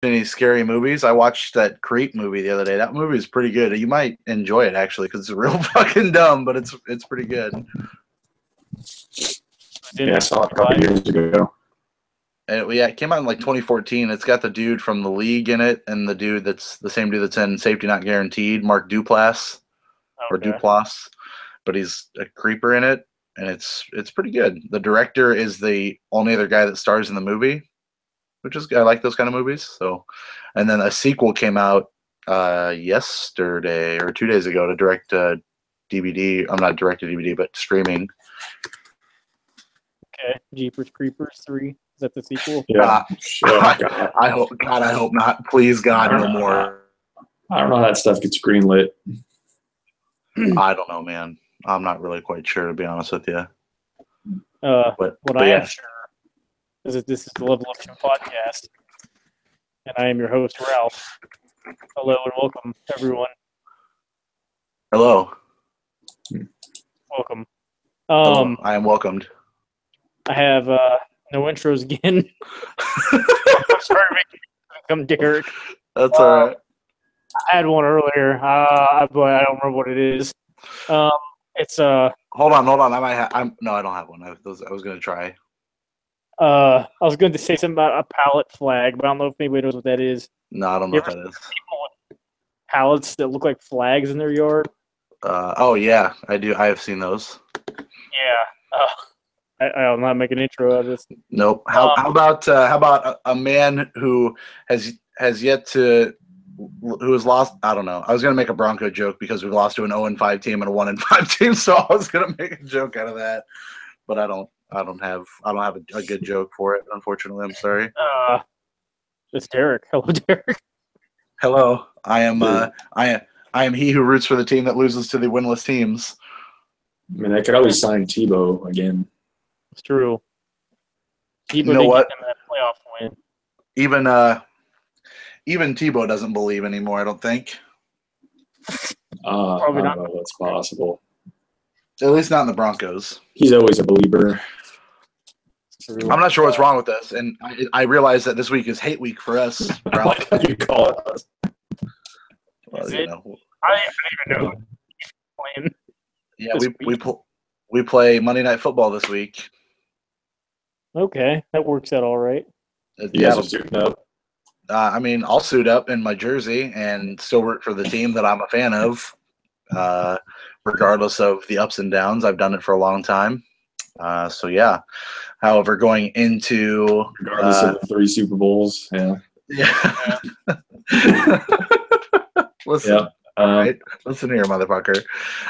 any scary movies, I watched that Creep movie the other day. That movie is pretty good. You might enjoy it actually because it's real fucking dumb, but it's pretty good. Yeah, I saw it a couple years ago. And it came out in like 2014. It's got the dude from The League in it, and the dude that's the same dude that's in Safety Not Guaranteed, Mark Duplass, or Duplass, but he's a creeper in it, and it's pretty good. The director is the only other guy that stars in the movie, which is I like those kind of movies. So, and then a sequel came out yesterday or 2 days ago to direct DVD. I'm not direct to DVD, but streaming. Okay, Jeepers Creepers 3. Is that the sequel? Yeah. I hope not. Please, God, no more. I don't know how that stuff gets greenlit. I don't know, man. I'm not really quite sure, to be honest with you. What I am sure is that this is the Level Up Show podcast, and I am your host, Ralph. Hello and welcome, everyone. Hello. Welcome. Hello. I am welcomed. I have no intros again. I'm sorry to make you become Derek. That's all right. I had one earlier, but I don't remember what it is. It's Hold on. No, I don't have one. I was gonna try. I was going to say something about a palette flag, but I don't know if anybody knows what that is. No, I don't know what that is. People with pallets that look like flags in their yard. Oh yeah, I do. I have seen those. Yeah. I'm not making an intro out of this. Nope. How about a man who has lost? I don't know. I was gonna make a Bronco joke because we lost to an 0-5 team and a 1-5 team, so I was gonna make a joke out of that, but I don't have a good joke for it. Unfortunately, I'm sorry. It's Derek. Hello, Derek. Hello. I am he who roots for the team that loses to the winless teams. I mean, I could always sign Tebow again. It's true. You know what? That playoff win. Even Tebow doesn't believe anymore, I don't think. Probably not. I don't know what's possible. At least not in the Broncos. He's always a believer. I'm not sure what's wrong with us, and I realize that this week is hate week for us. I like how you call it us. Well, I don't even know. Playing. Yeah, we play Monday Night Football this week. Okay, that works out all right. You guys are suiting up. I mean, I'll suit up in my jersey and still root for the team that I'm a fan of, regardless of the ups and downs. I've done it for a long time. So, yeah. However, going into... Regardless of the 3 Super Bowls, yeah. Listen. Yeah. All right, listen here, motherfucker.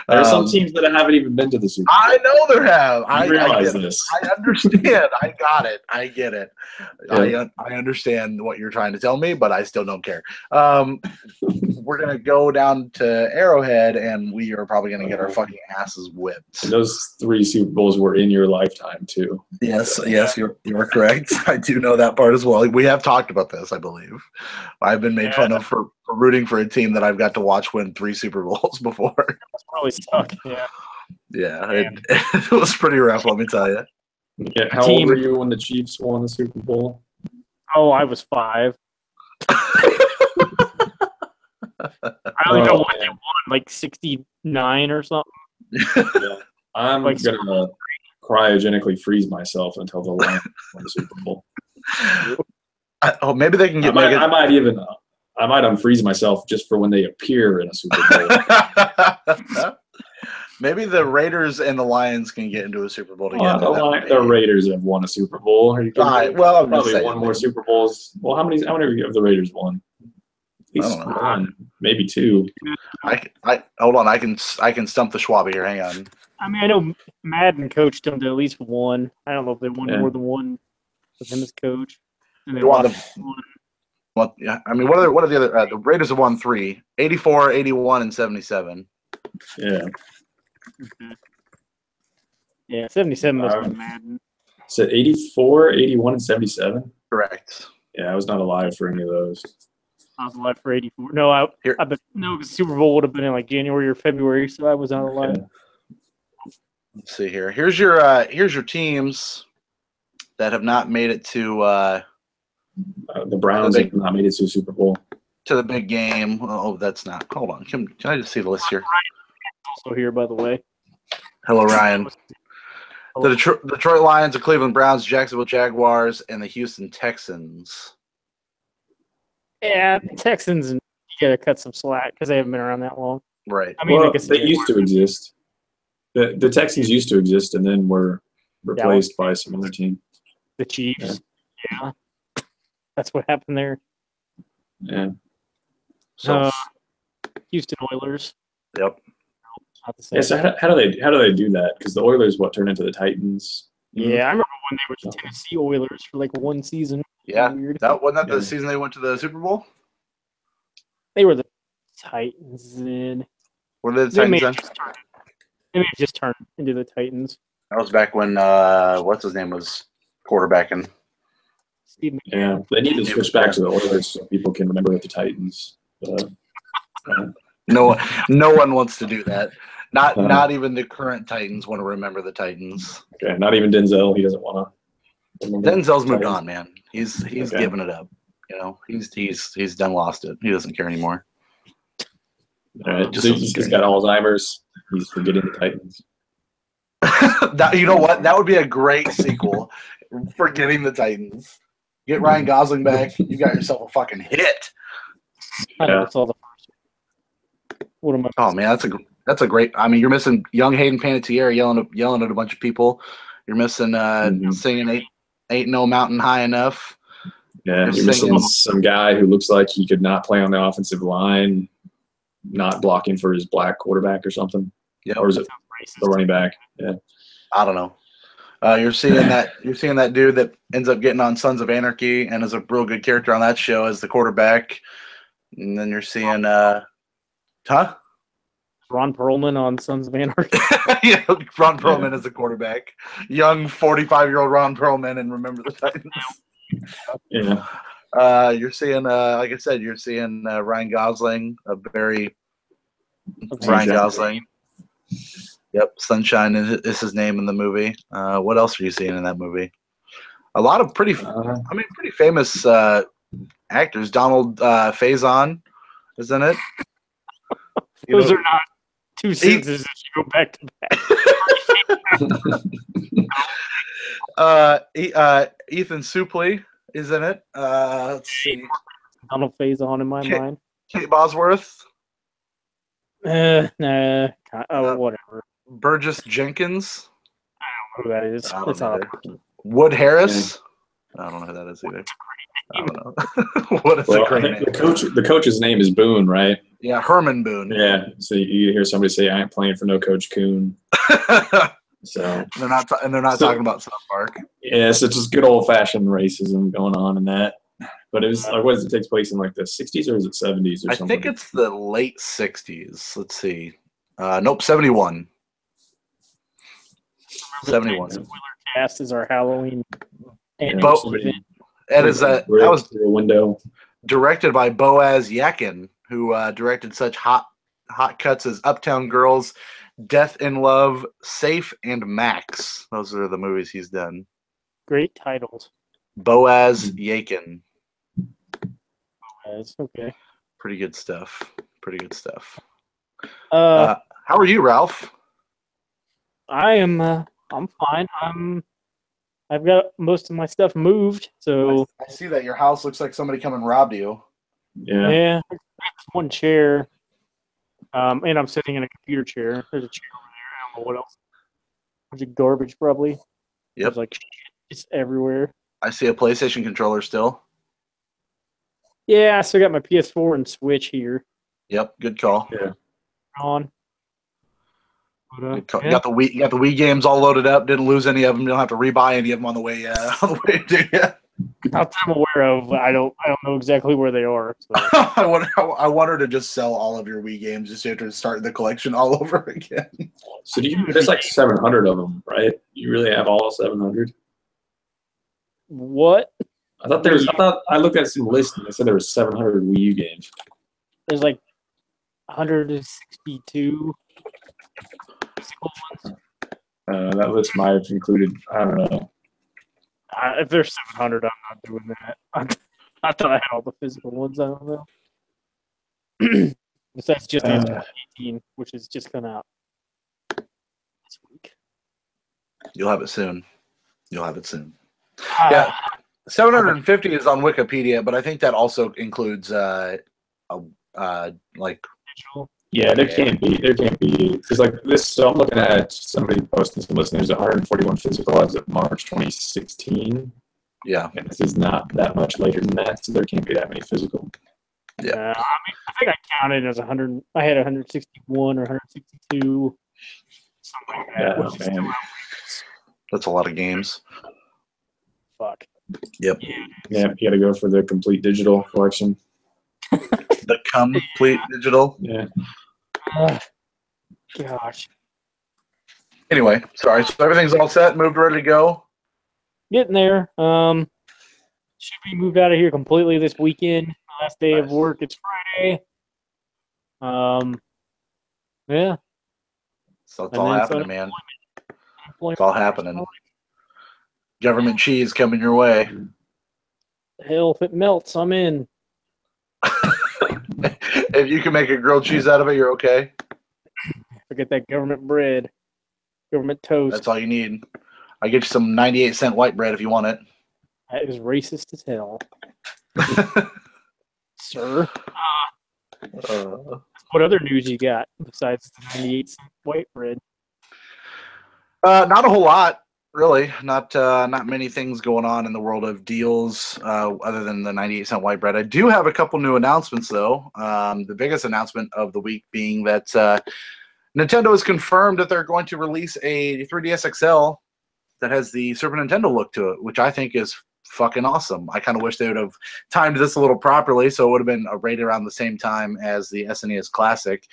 There are some teams that haven't even been to the Super Bowl. I know there have. I realize this. I understand. I got it. I get it. Yeah. I understand what you're trying to tell me, but I still don't care. We're going to go down to Arrowhead, and we are probably going to get our fucking asses whipped. And those 3 Super Bowls were in your lifetime, too. Yes, you're correct. I do know that part as well. We have talked about this, I believe. I've been made fun of for rooting for a team that I've got to watch win 3 Super Bowls before. That's probably stuck, yeah. Yeah, it was pretty rough, let me tell you. Yeah, how old were you when the Chiefs won the Super Bowl? Oh, I was 5. I don't know what they won, like 69 or something. Yeah. I'm like going to cryogenically freeze myself until the Lions win the Super Bowl. Maybe they can get. I might unfreeze myself just for when they appear in a Super Bowl. Maybe the Raiders and the Lions can get into a Super Bowl together. The Raiders have won a Super Bowl. Are you kidding? Well, probably won more Super Bowls. Well, how many have the Raiders won? At least I don't know. 1, maybe 2. I hold on. I can stump the Schwab here. Hang on. I mean, I know Madden coached them to at least 1. I don't know if they won more than 1 with him as coach. And they won 1. Well, yeah. I mean, what are the other? The Raiders have won 3: 84, 81, and 77. Yeah. Okay. Yeah, 77 must have been Madden. So 84, 81, and 77? Correct. Yeah, I was not alive for any of those. I was alive for 84. No, I bet because Super Bowl would have been in like January or February, so I was not alive. Yeah. Let's see here. Here's your teams that have not made it to The Browns have not made it to the Super Bowl. To the big game. Oh, that's not. Hold on. Can I just see the list here? Also here, by the way. Hello, Ryan. The Detroit Lions, the Cleveland Browns, Jacksonville Jaguars, and the Houston Texans. Yeah, Texans, you got to cut some slack because they haven't been around that long. Right. I mean, well, they used to exist. The Texans used to exist and then were replaced by some other team. The Chiefs. Yeah. That's what happened there. Yeah. So Houston Oilers. Yep. Not the same. Yeah, so how do they do that? Because the Oilers turned into the Titans. Yeah, I remember when they were the Tennessee Oilers for like one season. Yeah. Weird. Wasn't that the season they went to the Super Bowl? They were the Titans then. Were they the Titans then? They may have just turned into the Titans. That was back when what's his name was quarterbacking. Yeah, they need to switch back to the Oilers so people can remember the Titans. No one wants to do that. Not even the current Titans want to remember the Titans. Okay, not even Denzel. He doesn't want to. Denzel's moved on, man. He's given it up. You know, he's done lost it. He doesn't care anymore. All right, he's got Alzheimer's. He's forgetting the Titans. You know what? That would be a great sequel. Forgetting the Titans. Get Ryan Gosling back. You got yourself a fucking hit. Yeah. What am I? Oh man, that's a great. I mean, you're missing young Hayden Panettiere yelling at a bunch of people. You're missing singing "Ain't No Mountain High Enough." Yeah, you're missing some guy who looks like he could not play on the offensive line, not blocking for his black quarterback or something. Yeah, or is it the running back? Yeah, I don't know. You're seeing that dude that ends up getting on Sons of Anarchy and is a real good character on that show as the quarterback, and then you're seeing Ron Perlman on Sons of Anarchy. Yeah, Ron Perlman is the quarterback. Young 45-year-old Ron Perlman, and Remember the Titans. Yeah. You're seeing, like I said, you're seeing Ryan Gosling, Ryan Gosling. Yep, Sunshine is his name in the movie. What else are you seeing in that movie? A lot of pretty famous actors. Donald Faison is in it. Those are not two sentences that you go back to back. Ethan Suplee is in it. Let's see. Donald Faison in my mind. Kate Bosworth. Nah. Whatever. Burgess Jenkins. I don't know who that is. That's not Wood Harris. I don't know who that is either. I don't know. What is a great name? The coach's name is Boone, right? Yeah, Herman Boone. Yeah. So you hear somebody say, "I ain't playing for no Coach Coon." So they're not talking about South Park. Yeah, so just good old fashioned racism going on in that. But it was like, what does it take place in like the 60s or is it 70s or something? I think it's the late 60s. Let's see. Nope, 71. 71. Spoiler cast is our Halloween. That was through a window. Directed by Boaz Yakin, who directed such hot cuts as Uptown Girls, Death in Love, Safe, and Max. Those are the movies he's done. Great titles. Boaz Yakin. Boaz, okay. Pretty good stuff. How are you, Ralph? I am. I'm fine. I've got most of my stuff moved, so I see that your house looks like somebody come and robbed you. Yeah. One chair, and I'm sitting in a computer chair. There's a chair over there. I don't know what else. There's a garbage probably. Yep. There's like shit. It's everywhere. I see a PlayStation controller still. Yeah, I still got my PS4 and Switch here. Yep, good call. Yeah. On. You got the Wii games all loaded up. Didn't lose any of them. You don't have to rebuy any of them on the way to you. Not that I'm aware of. I don't know exactly where they are. So. I want her to just sell all of your Wii games just so you have to start the collection all over again. So there's like 700 of them, right? You really have all 700? What? I looked at some list and they said there were 700 Wii U games. There's like 162 physical ones. That list might have included, I don't know. If there's 700, I'm not doing that. I thought I had all the physical ones. I don't know. Besides just 18, which has just come out this week. You'll have it soon. Yeah, 750 is on Wikipedia, but I think that also includes like. Digital. Yeah, there can't be because like this. So I'm looking at somebody posting some listeners. 141 physical as of March 2016. Yeah, and this is not that much later than that, so there can't be that many physical. Yeah, I think I counted as 100. I had 161 or 162, something like that. Yeah, Which is still outrageous. that's a lot of games. Fuck. Yep. Yeah, you got to go for the complete digital collection. The complete digital. Yeah. Gosh. Anyway, sorry. So everything's all set, moved, ready to go. Getting there. Should be moved out of here completely this weekend. Last day of work. It's Friday. Yeah. So it's all happening, man. Employment. It's all happening. Government cheese coming your way. Hell, if it melts, I'm in. If you can make a grilled cheese out of it, you're okay. Forget that government bread. Government toast. That's all you need. I'll get you some 98-cent white bread if you want it. That is racist as hell. Sir. What other news you got besides the 98-cent white bread? Not a whole lot, really. Not many things going on in the world of deals other than the 98-cent white bread. I do have a couple new announcements, though. The biggest announcement of the week being that Nintendo has confirmed that they're going to release a 3DS XL that has the Super Nintendo look to it, which I think is fucking awesome. I kind of wish they would have timed this a little properly, so it would have been right around the same time as the SNES Classic.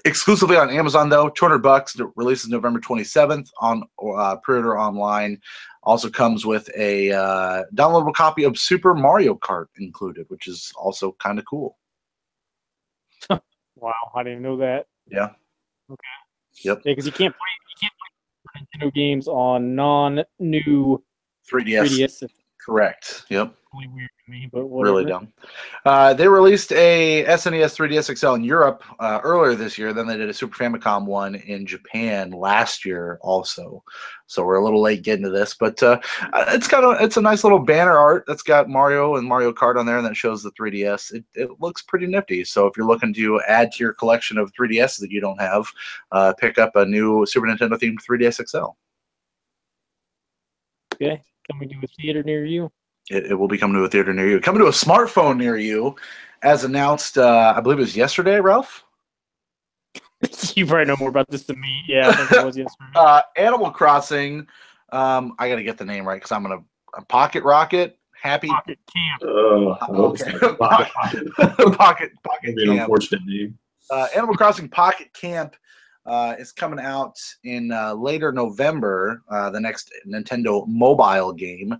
Exclusively on Amazon, though, $200. It releases November 27th on pre-order online. Also comes with a downloadable copy of Super Mario Kart included, which is also kind of cool. Wow, I didn't know that. Yeah. Okay. Yep. Yeah, because you can't play Nintendo games on non-new 3DS. Correct. Yep. Really weird to me, but whatever. Really dumb. They released a SNES 3DS XL in Europe earlier this year. Then they did a Super Famicom one in Japan last year also. So we're a little late getting to this, but it's a nice little banner art that's got Mario and Mario Kart on there, and that shows the 3DS. It looks pretty nifty. So if you're looking to add to your collection of 3DS that you don't have, pick up a new Super Nintendo themed 3DS XL. Okay, coming to a theater near you. It will be coming to a theater near you. Coming to a smartphone near you, as announced, I believe it was yesterday, Ralph? You probably know more about this than me. Yeah, I think it was yesterday. Animal Crossing. I got to get the name right because I'm going to... Pocket Rocket? Happy... Pocket Camp. Okay. Pocket Camp. Unfortunate name. Animal Crossing Pocket Camp is coming out in later November, the next Nintendo mobile game.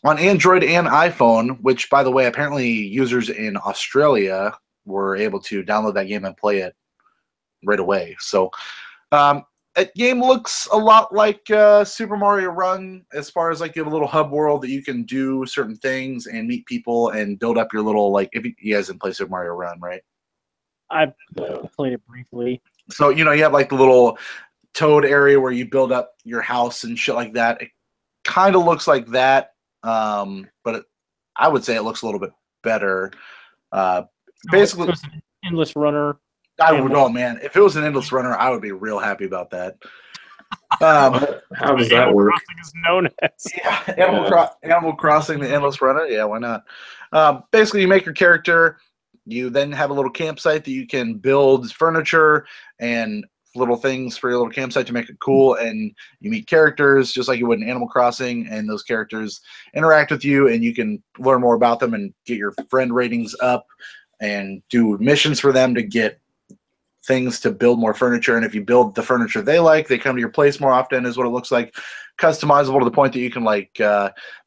On Android and iPhone, which, by the way, apparently users in Australia were able to download that game and play it right away. So that game looks a lot like Super Mario Run as far as like you have a little hub world that you can do certain things and meet people and build up your little, like, if you guys didn't play Super Mario Run, right? I played it briefly. So, you have like the little Toad area where you build up your house and shit like that. It kind of looks like that. But I would say it looks a little bit better. Basically, it was an endless runner. I would know, man. If it was an endless runner, I would be real happy about that. How does that work? Is known as. Yeah, Animal Crossing, the endless runner. Yeah, why not? Basically, you make your character. You then have a little campsite that you can build furniture and little things for your little campsite to make it cool, and you meet characters just like you would in Animal Crossing, and those characters interact with you, and you can learn more about them and get your friend ratings up and do missions for them to get things to build more furniture. And if you build the furniture they like, they come to your place more often, is what it looks like. Customizable to the point that you can like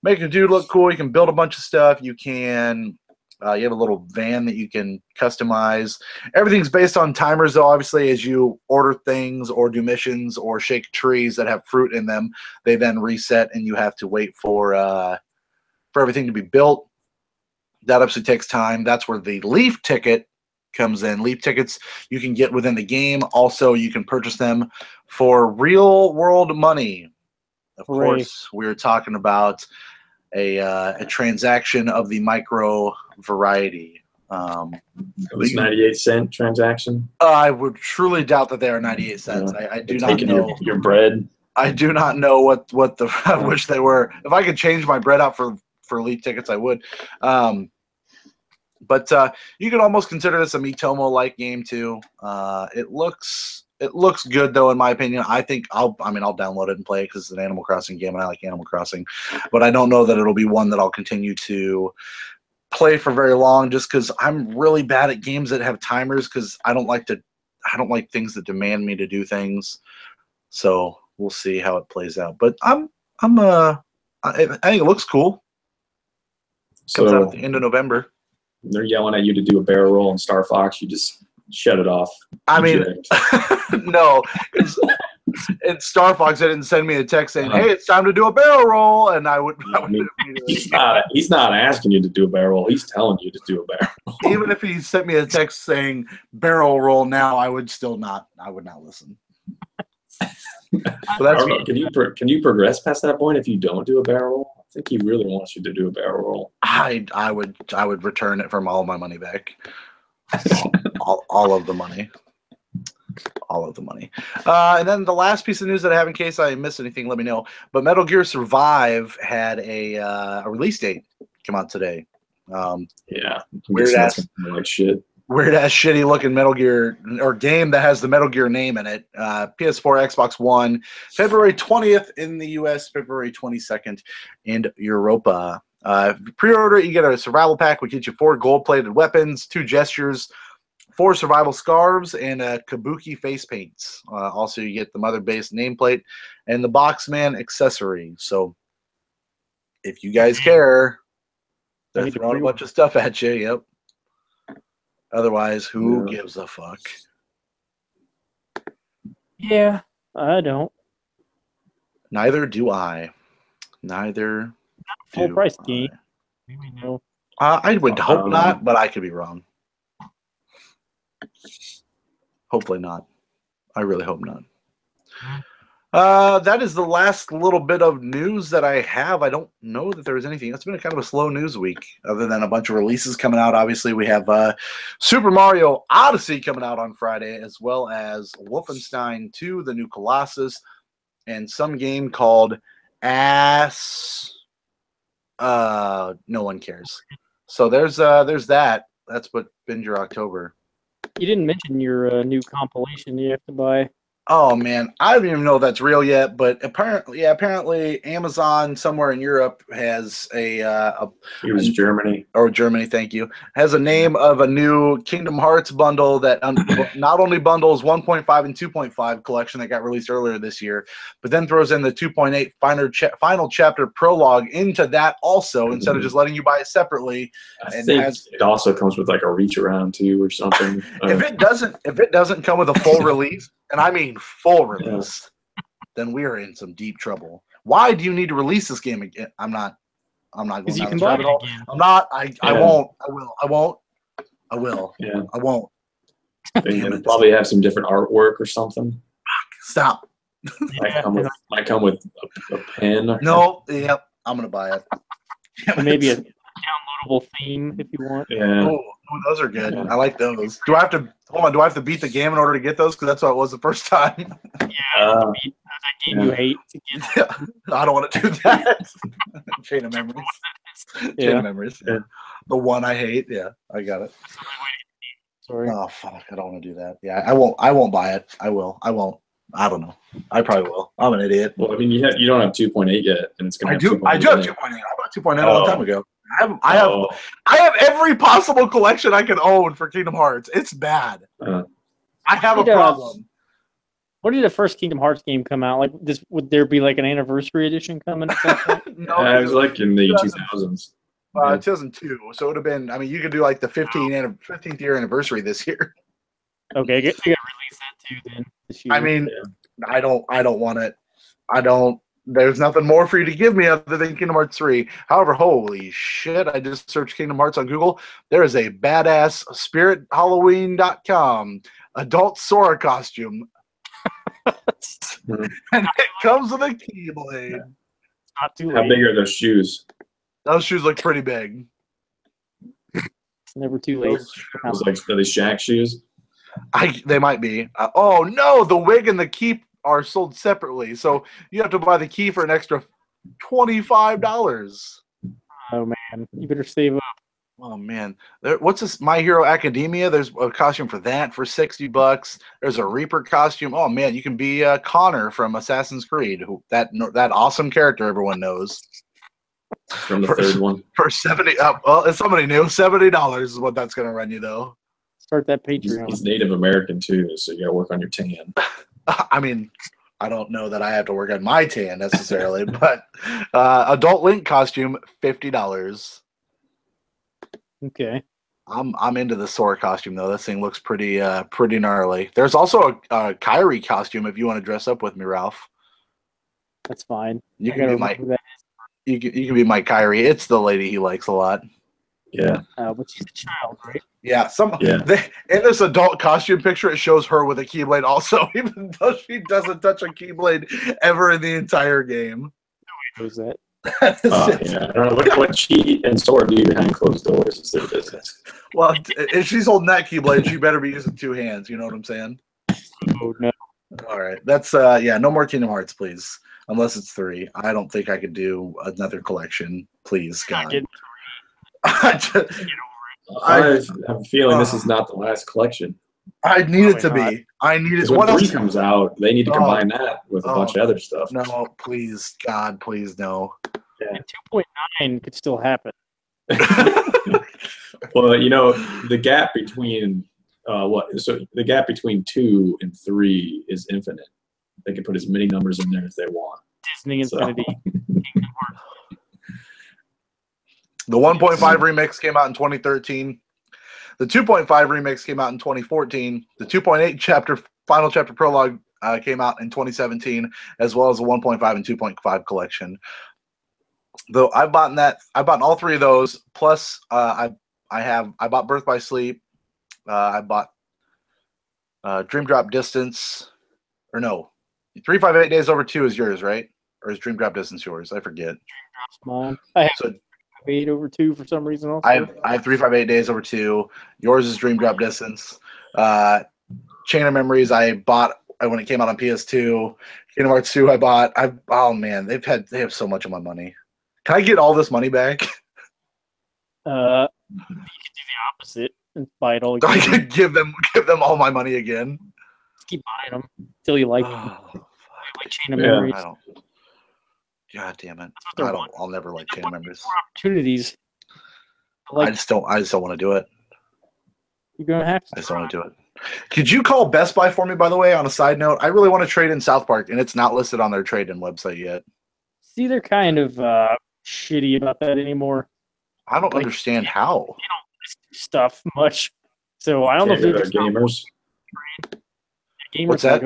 make a dude look cool. You can build a bunch of stuff. You can you have a little van that you can customize. Everything's based on timers, though. Obviously, as you order things or do missions or shake trees that have fruit in them, they then reset, and you have to wait for for everything to be built. That obviously takes time. That's where the Leaf ticket comes in. Leaf tickets you can get within the game. Also, you can purchase them for real world money. Of course, we're talking about a transaction of the micro variety. It was 98-cent transaction. I would truly doubt that they are 98 cents. I do not know your bread. I do not know what the I wish they were. If I could change my bread out for Leaf tickets, I would. But you can almost consider this a Miitomo-like game too. It looks good though, in my opinion. I think I'll download it and play it because it's an Animal Crossing game and I like Animal Crossing. But I don't know that it'll be one that I'll continue to play for very long, just because I'm really bad at games that have timers, because I don't like things that demand me to do things. So we'll see how it plays out. But I think it looks cool. Comes out at the end of November. They're yelling at you to do a barrel roll in Star Fox. You just shut it off. I mean, no. In Star Fox, they didn't send me a text saying, "Hey, it's time to do a barrel roll," and I would. He's not asking you to do a barrel roll. He's telling you to do a barrel roll. Even if he sent me a text saying "barrel roll now," I would not listen. So that's can you progress past that point if you don't do a barrel roll? I think he really wants you to do a barrel roll. I would return it from all of my money back. all of the money. All of the money. And then the last piece of news that I have, in case I missed anything, let me know. But Metal Gear Survive had a release date come out today. Weird ass shitty looking Metal Gear or game that has the Metal Gear name in it. PS4, Xbox One, February 20th in the US, February 22nd in Europa. Pre-order, you get a survival pack. We get you 4 gold-plated weapons, 2 gestures, 4 survival scarves, and kabuki face paints. Also, you get the mother base nameplate and the Boxman accessory. So, if you guys care, they're throwing a bunch of stuff at you. Yep. Otherwise, who gives a fuck? Yeah, I don't. Neither do I. Neither. Full price game. Maybe no. I would hope not, but I could be wrong. Hopefully not. I really hope not. That is the last little bit of news that I have. I don't know that there was anything. It's been kind of a slow news week, other than a bunch of releases coming out. Obviously, we have Super Mario Odyssey coming out on Friday, as well as Wolfenstein 2, the new Colossus, and some game called Ass. No one cares. So there's that. That's what been your October. You didn't mention your new compilation you have to buy. Oh man, I don't even know if that's real yet, but apparently Amazon somewhere in Europe has it was Germany. Or Germany, thank you. Has a name of a new Kingdom Hearts bundle that not only bundles 1.5 and 2.5 collection that got released earlier this year, but then throws in the 2.8 final chapter prologue into that also, instead of just letting you buy it separately. I think it also comes with like a reach around too or something. If it doesn't come with a full release, and I mean full release, then we are in some deep trouble. Why do you need to release this game again? I'm not going down this rabbit hole. I'm not. I won't. I will. Yeah. I won't. It'll probably have some different artwork or something. Stop. Might come with a pen. No. Yep. I'm gonna buy it. Maybe a downloadable theme if you want. Yeah. Oh, those are good. Yeah. I like those. Do I have to beat the game in order to get those? Because that's what it was the first time. Yeah. That game you hate. Yeah. I don't want to do that. Chain of memories. Chain of memories. Yeah. The one I hate. Yeah, I got it. Sorry. Oh fuck! I don't want to do that. Yeah, I won't. I won't buy it. I will. I won't. I don't know. I probably will. I'm an idiot. Well, I mean, you don't have 2.8 yet, and it's gonna. I do have 2.8. I bought 2.8 a long time ago. I have every possible collection I can own for Kingdom Hearts. It's bad. I have a problem. When did the first Kingdom Hearts game come out? Like, would there be like an anniversary edition coming? No, it was like in the 2000s. 2002. So it would have been. I mean, you could do like the 15th year anniversary this year. Okay, I guess you got to release that too then. I mean, I don't want it. I don't. There's nothing more for you to give me other than Kingdom Hearts 3. However, holy shit, I just searched Kingdom Hearts on Google. There is a badass spirithalloween.com adult Sora costume. And it comes with a keyblade. Not too late. How big are those shoes? Those shoes look pretty big. It's never too late. Those like are they Shaq shoes? They might be. Oh no, the wig and the key are sold separately, so you have to buy the key for an extra $25. Oh man, you better save up. Oh man, what's this? My Hero Academia. There's a costume for that for $60. There's a Reaper costume. Oh man, you can be Connor from Assassin's Creed. That awesome character everyone knows. From the third one for 70. Well, it's somebody new. $70 is what that's gonna run you though. Start that Patreon. He's Native American too, so you got to work on your tan. I mean, I don't know that I have to work on my tan necessarily, but adult Link costume, $50. Okay. I'm into the Sora costume though. This thing looks pretty gnarly. There's also a Kyrie costume if you want to dress up with me, Ralph. That's fine. You can be my Kyrie. It's the lady he likes a lot. Yeah. But she's a child, right? Yeah. In this adult costume picture, it shows her with a Keyblade also, even though she doesn't touch a Keyblade ever in the entire game. Who's that? Yeah. I don't know what she and Sora do behind closed doors. It's their business. Well, if she's holding that Keyblade, she better be using two hands. You know what I'm saying? Oh no. All right. That's no more Kingdom Hearts, please. Unless it's 3. I don't think I could do another collection. Please, God. I have a feeling this is not the last collection. I need it to be. I need it. When 3 comes out, they need to combine that with a bunch of other stuff. No, please, God, please, no. Yeah. 2.9 could still happen. Well, you know, the gap between the gap between 2 and 3 is infinite. They can put as many numbers in there as they want. Disney Infinity. The 1.5 remix came out in 2013. The 2.5 remix came out in 2014. The 2.8 final chapter prologue came out in 2017, as well as the 1.5 and 2.5 collection. Though I bought all 3 of those. Plus, I bought Birth by Sleep. I bought Dream Drop Distance, or no, 358 Days Over 2 is yours, right? Or is Dream Drop Distance yours? I forget. Mine. I have 358 over 2 for some reason. Also. I have 358 Days Over 2. Yours is Dream Drop Distance. Chain of Memories I bought when it came out on PS2. Kingdom Hearts 2 I bought. Oh man, they have so much of my money. Can I get all this money back? You can do the opposite and buy it all again. I could give them all my money again. Just keep buying them until you like them. Like Chain of Memories. God damn it! I'll never like Chain of Memories. Opportunities. I just don't want to do it. You're gonna have to. I just don't want to do it. Could you call Best Buy for me, by the way? On a side note, I really want to trade in South Park, and it's not listed on their trade-in website yet. See, they're kind of shitty about that anymore. I don't understand how. They don't list stuff much, so I don't know if they're just gamers. What's that?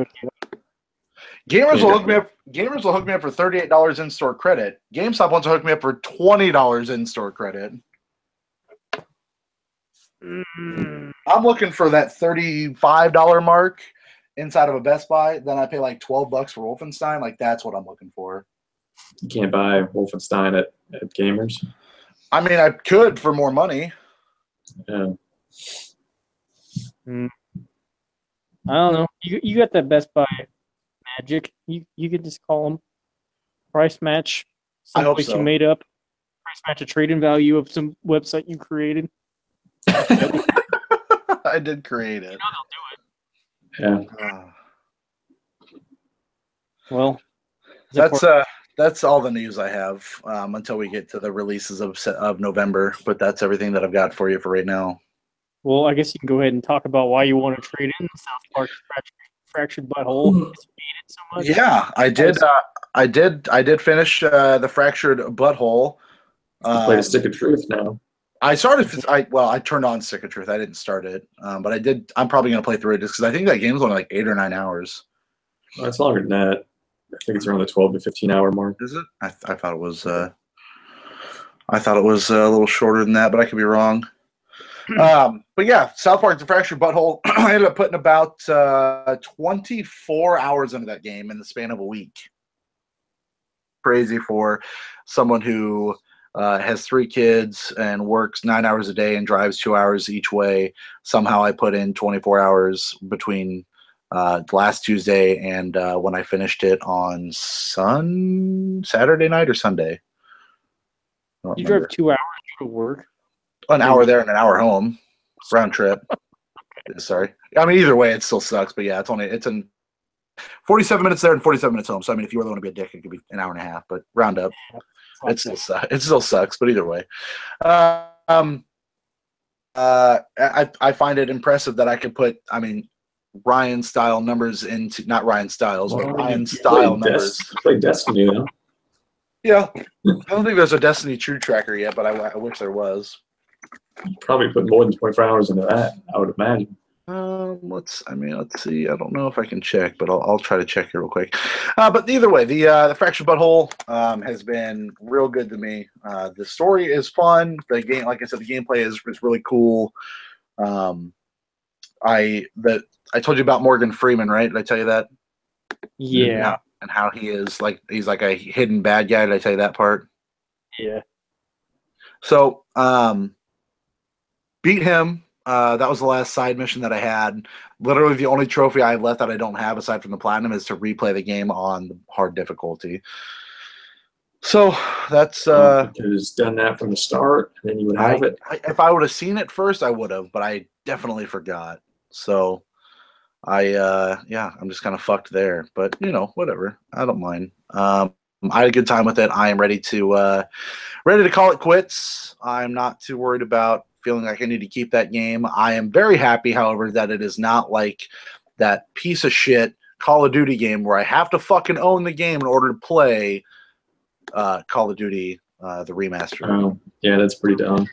Gamers will hook me up. Gamers will hook me up for $38 in-store credit. GameStop wants to hook me up for $20 in-store credit. I'm looking for that $35 mark inside of a Best Buy. Then I pay like $12 for Wolfenstein. Like that's what I'm looking for. You can't buy Wolfenstein at Gamers. I mean, I could for more money. Yeah. I don't know. You got that Best Buy magic. You could just call them price match. I hope so. You made up. Price match a trade-in value of some website you created. I did create it. You know they'll do it. Yeah. Well, that's all the news I have until we get to the releases of November. But that's everything that I've got for you for right now. Well, I guess you can go ahead and talk about why you want to trade in South Park Fractured Butthole. You hate it so much. Yeah, I did. I did finish the Fractured Butthole. Play the Stick of Truth now. I turned on Stick of Truth. I didn't start it, but I did. I'm probably gonna play through it just because I think that game's only like 8 or 9 hours. Well, it's longer than that. I think it's around the 12 to 15 hour mark. Is it? I thought it was. I thought it was a little shorter than that, but I could be wrong. But yeah, South Park: The Fractured Butthole. I ended up putting about 24 hours into that game in the span of a week. Crazy for someone who has 3 kids and works 9 hours a day and drives 2 hours each way. Somehow I put in 24 hours between last Tuesday and when I finished it on Saturday night or Sunday. You drove 2 hours to work? An hour there and an hour home, round trip. Sorry. I mean, either way, it still sucks. But yeah, it's in 47 minutes there and 47 minutes home. So I mean, if you really want to be a dick, it could be an hour and a half. But round up, it still sucks. But either way, I find it impressive that I could put, I mean, Ryan style numbers into, not Ryan Styles, but Ryan style numbers. Play Destiny, though. Yeah, I don't think there's a Destiny True Tracker yet, but I wish there was. You probably put more than 24 hours into that, I would imagine. Let's see. I don't know if I can check, but I'll try to check here real quick. But either way, the Fractured Butthole has been real good to me. The story is fun. The game, like I said, the gameplay is really cool. I told you about Morgan Freeman, right? Did I tell you that? Yeah. And how he is he's like a hidden bad guy. Did I tell you that part? Yeah. So, beat him. That was the last side mission that I had. Literally the only trophy I have left that I don't have aside from the platinum is to replay the game on the hard difficulty. So that's you could have done that from the start, and then you would have it. If I would have seen it first, I would have, but I definitely forgot. So I'm just kind of fucked there. But you know, whatever. I don't mind. I had a good time with it. I am ready to call it quits. I'm not too worried about feeling like I need to keep that game. I am very happy, however, that it is not like that piece of shit Call of Duty game where I have to fucking own the game in order to play Call of Duty the remaster. Oh, yeah, that's pretty dumb.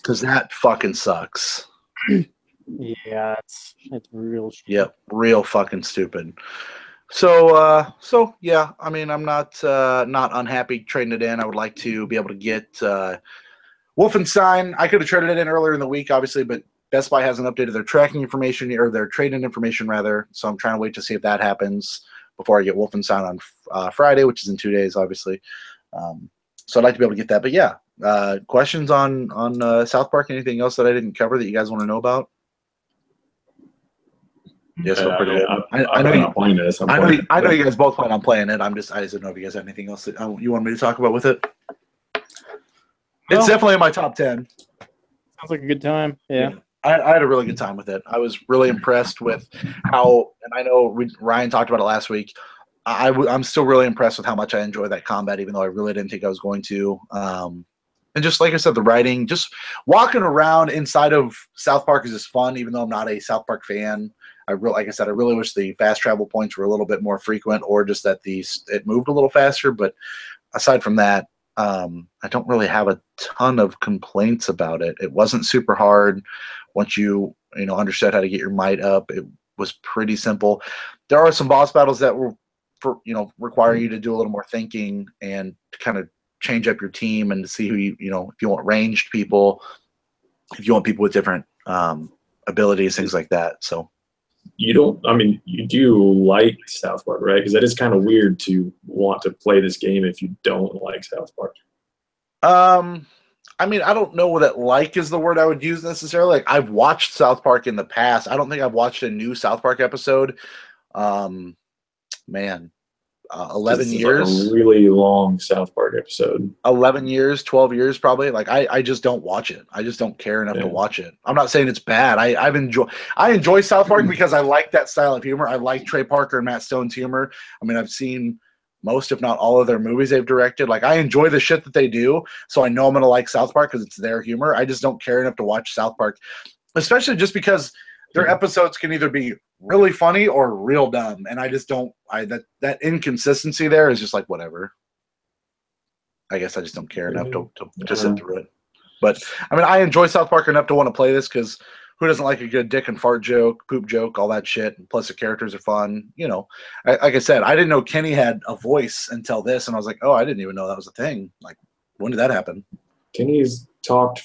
Because that fucking sucks. Yeah, it's real shit. Yep, real fucking stupid. So yeah, I mean, I'm not unhappy trading it in. I would like to be able to get Wolfenstein. I could have traded it in earlier in the week, obviously, but Best Buy hasn't updated their tracking information or their trade-in information, rather. So I'm trying to wait to see if that happens before I get Wolfenstein on Friday, which is in 2 days, obviously. So I'd like to be able to get that. But yeah, questions on South Park? Anything else that I didn't cover that you guys want to know about? Yes, I know you guys both plan on playing it. I just don't know if you guys have anything else that you want me to talk about with it. It's definitely in my top 10. Sounds like a good time. Yeah. I had a really good time with it. I was really impressed with how, and I know Ryan talked about it last week. I'm still really impressed with how much I enjoy that combat, even though I really didn't think I was going to. And just like I said, the writing, just walking around inside of South Park is just fun, even though I'm not a South Park fan. Like I said, I really wish the fast travel points were a little bit more frequent, or just that it moved a little faster. But aside from that, I don't really have a ton of complaints about it. It wasn't super hard once you understood how to get your might up. It was pretty simple. There are some boss battles that require you to do a little more thinking and to kind of change up your team and to see who if you want ranged people, if you want people with different abilities, things like that. So you do like South Park, right? Because that is kind of weird to want to play this game if you don't like South Park. I mean, I don't know that "like" is the word I would use necessarily. Like, I've watched South Park in the past. I don't think I've watched a new South Park episode. 11 years. Like a really long South Park episode. 11 years, 12 years probably. Like I just don't watch it. I just don't care enough to watch it. I'm not saying it's bad. I enjoy South Park because I like that style of humor. I like Trey Parker and Matt Stone's humor. I mean, I've seen most, if not all, of their movies they've directed. Like, I enjoy the shit that they do, so I know I'm gonna like South Park because it's their humor. I just don't care enough to watch South Park, especially just because their episodes can either be really funny or real dumb, and I just don't. That inconsistency there is just like whatever. I guess I just don't care enough to sit through it. But I mean, I enjoy South Park enough to want to play this because who doesn't like a good dick and fart joke, poop joke, all that shit? Plus the characters are fun. You know, like I said, I didn't know Kenny had a voice until this, and I was like, oh, I didn't even know that was a thing. Like, when did that happen? Kenny's talked.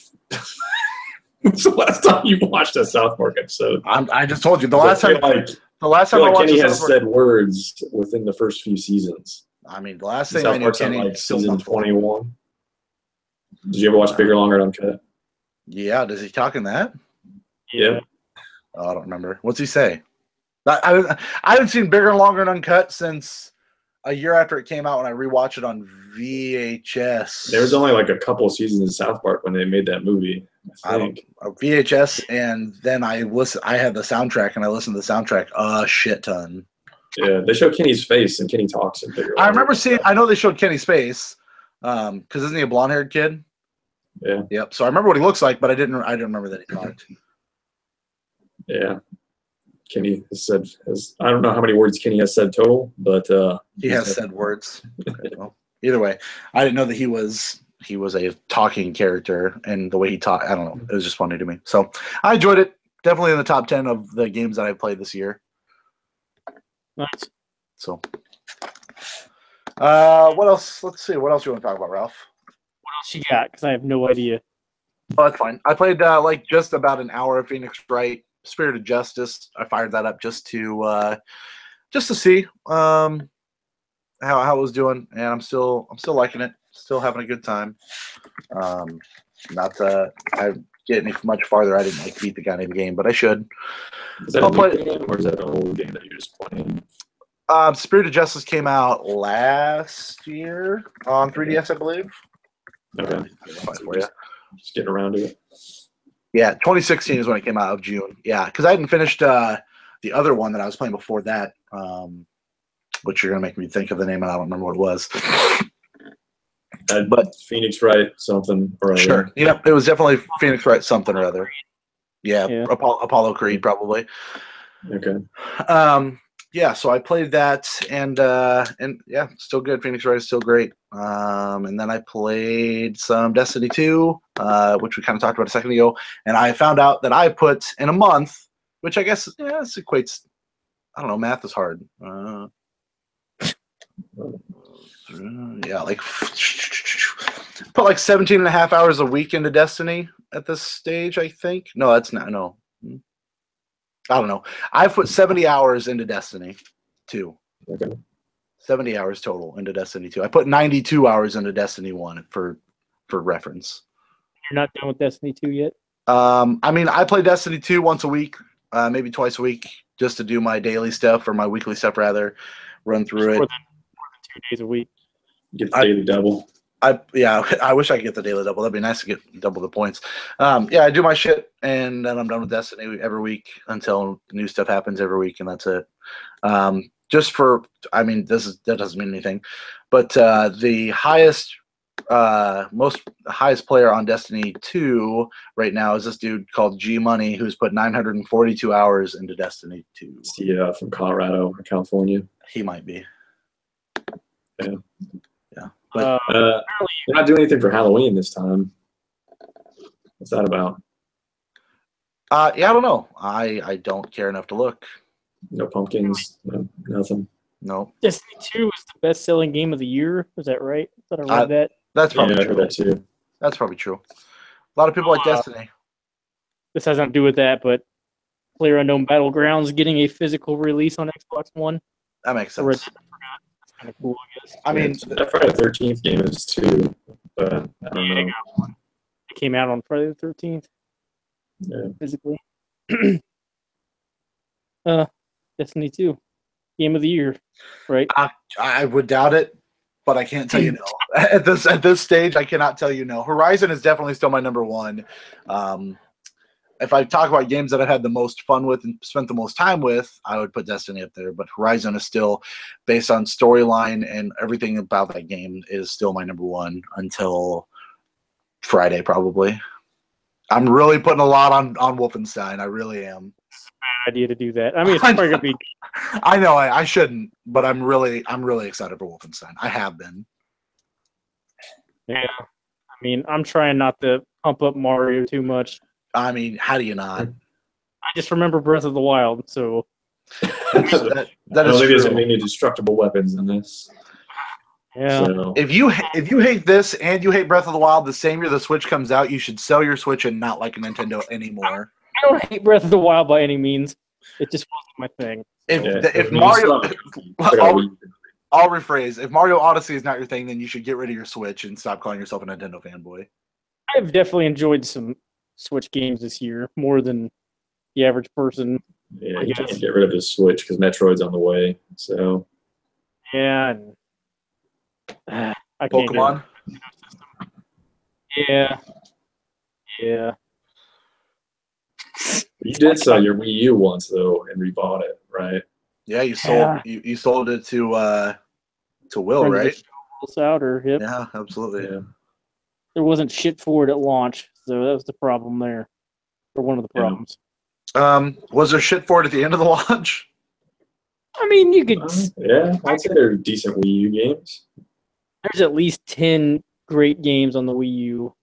When's the last time you watched a South Park episode? I just told you the last time. The last time I watched Kenny has said words within the first few seasons. I mean, the last thing I knew, Kenny like season 21. Did you ever watch Bigger, Longer, and Uncut? Yeah. Does he talk in that? Yeah. Oh, I don't remember. What's he say? I haven't seen Bigger and Longer and Uncut since a year after it came out when I rewatched it on VHS. There was only like a couple of seasons in South Park when they made that movie. I think. VHS, and then I had the soundtrack, and I listened to the soundtrack a shit ton. Yeah, they show Kenny's face, and Kenny talks in Bigger. I remember seeing. I know they showed Kenny's face, because isn't he a blonde-haired kid? Yeah. Yep. So I remember what he looks like, but I didn't remember that he talked. Yeah. Kenny has said, I don't know how many words Kenny has said total, but he has said words. Okay, well, either way, I didn't know that he was a talking character, and the way he talked, I don't know. It was just funny to me. So I enjoyed it. Definitely in the top 10 of the games that I've played this year. Nice. So, what else? Let's see. What else do you want to talk about, Ralph? What else you got? Because I have no idea. Oh, that's fine. I played like just about an hour of Phoenix Wright, Spirit of Justice. I fired that up just to see how it was doing, and I'm still liking it. Still having a good time. Not I get any much farther. I didn't beat the guy in the game, but I should. Is that a new game, or is that an old game that you're just playing? Spirit of Justice came out last year on 3DS, I believe. Okay. Just getting around to it. Yeah, 2016 is when it came out of June. Yeah, because I hadn't finished the other one that I was playing before that, which you're going to make me think of the name, and I don't remember what it was. But Phoenix Wright something or other. Sure. Yeah, it was definitely Phoenix Wright something or other. Yeah. Apollo Creed probably. Okay. Yeah, so I played that, and yeah, still good. Phoenix Wright is still great. And then I played some Destiny 2, which we kind of talked about a second ago, and I found out that I put in a month, which I guess this equates. I don't know, math is hard. Yeah, like put like 17 and a half hours a week into Destiny at this stage, I think. No, that's not. No. I don't know. I've put 70 hours into Destiny 2. Okay. 70 hours total into Destiny 2. I put 92 hours into Destiny 1 for reference. You're not done with Destiny 2 yet? I mean, I play Destiny 2 once a week, maybe twice a week, just to do my daily stuff or my weekly stuff, rather. Run through it. More than 2 days a week. Get the daily double. I wish I could get the daily double. That'd be nice to get double the points. Yeah, I do my shit, and then I'm done with Destiny every week until new stuff happens every week, and that's it. Just for, I mean, that doesn't mean anything, but the highest player on Destiny 2 right now is this dude called G Money, who's put 942 hours into Destiny 2. Is he from Colorado or California? He might be. Yeah. Yeah. But they're not doing anything for Halloween this time. What's that about? Yeah, I don't know. I don't care enough to look. No pumpkins, no, nothing. No. Destiny 2 is the best-selling game of the year. Is that right? Did I read that? That's probably true. I heard that too. That's probably true. A lot of people like Destiny. This has nothing to do with that, but PlayerUnknown Battlegrounds getting a physical release on Xbox One. That makes sense. That's kind of cool, I guess. I mean, that Friday the 13th game is too, but I don't know. Got one. It came out on Friday the 13th. Yeah. Physically. Destiny 2. Game of the year, right? I would doubt it, but I can't tell you no. At this stage, I cannot tell you no. Horizon is definitely still my number one. If I talk about games that I've had the most fun with and spent the most time with, I would put Destiny up there. But Horizon is still, based on storyline and everything about that game, is still my number one until Friday, probably. I'm really putting a lot on Wolfenstein. I really am. It's a bad idea to do that. I mean, it's probably gonna be. I know I shouldn't, but I'm really excited for Wolfenstein. I have been. Yeah, I mean, I'm trying not to pump up Mario too much. I mean, how do you not? I just remember Breath of the Wild, so. that I don't think there's true. any destructible weapons in this. Yeah. So, If you hate this and you hate Breath of the Wild the same year the Switch comes out, you should sell your Switch and not like a Nintendo anymore. I don't hate Breath of the Wild by any means. It just wasn't my thing. If Mario, I'll rephrase. If Mario Odyssey is not your thing, then you should get rid of your Switch and stop calling yourself a Nintendo fanboy. I've definitely enjoyed some Switch games this year more than the average person. Yeah, you can't get rid of his Switch because Metroid's on the way. So yeah, and, I can't Pokemon. Yeah. you did sell your Wii U once though and rebought it, right? Yeah, you sold it to Will, Friends right? Souter, yep. Yeah, absolutely. Yeah. There wasn't shit for it at launch, so that was the problem there, or one of the problems. Was there shit for it at the end of the launch? I mean, you could. Yeah, I'd say they're decent Wii U games. There's at least 10 great games on the Wii U.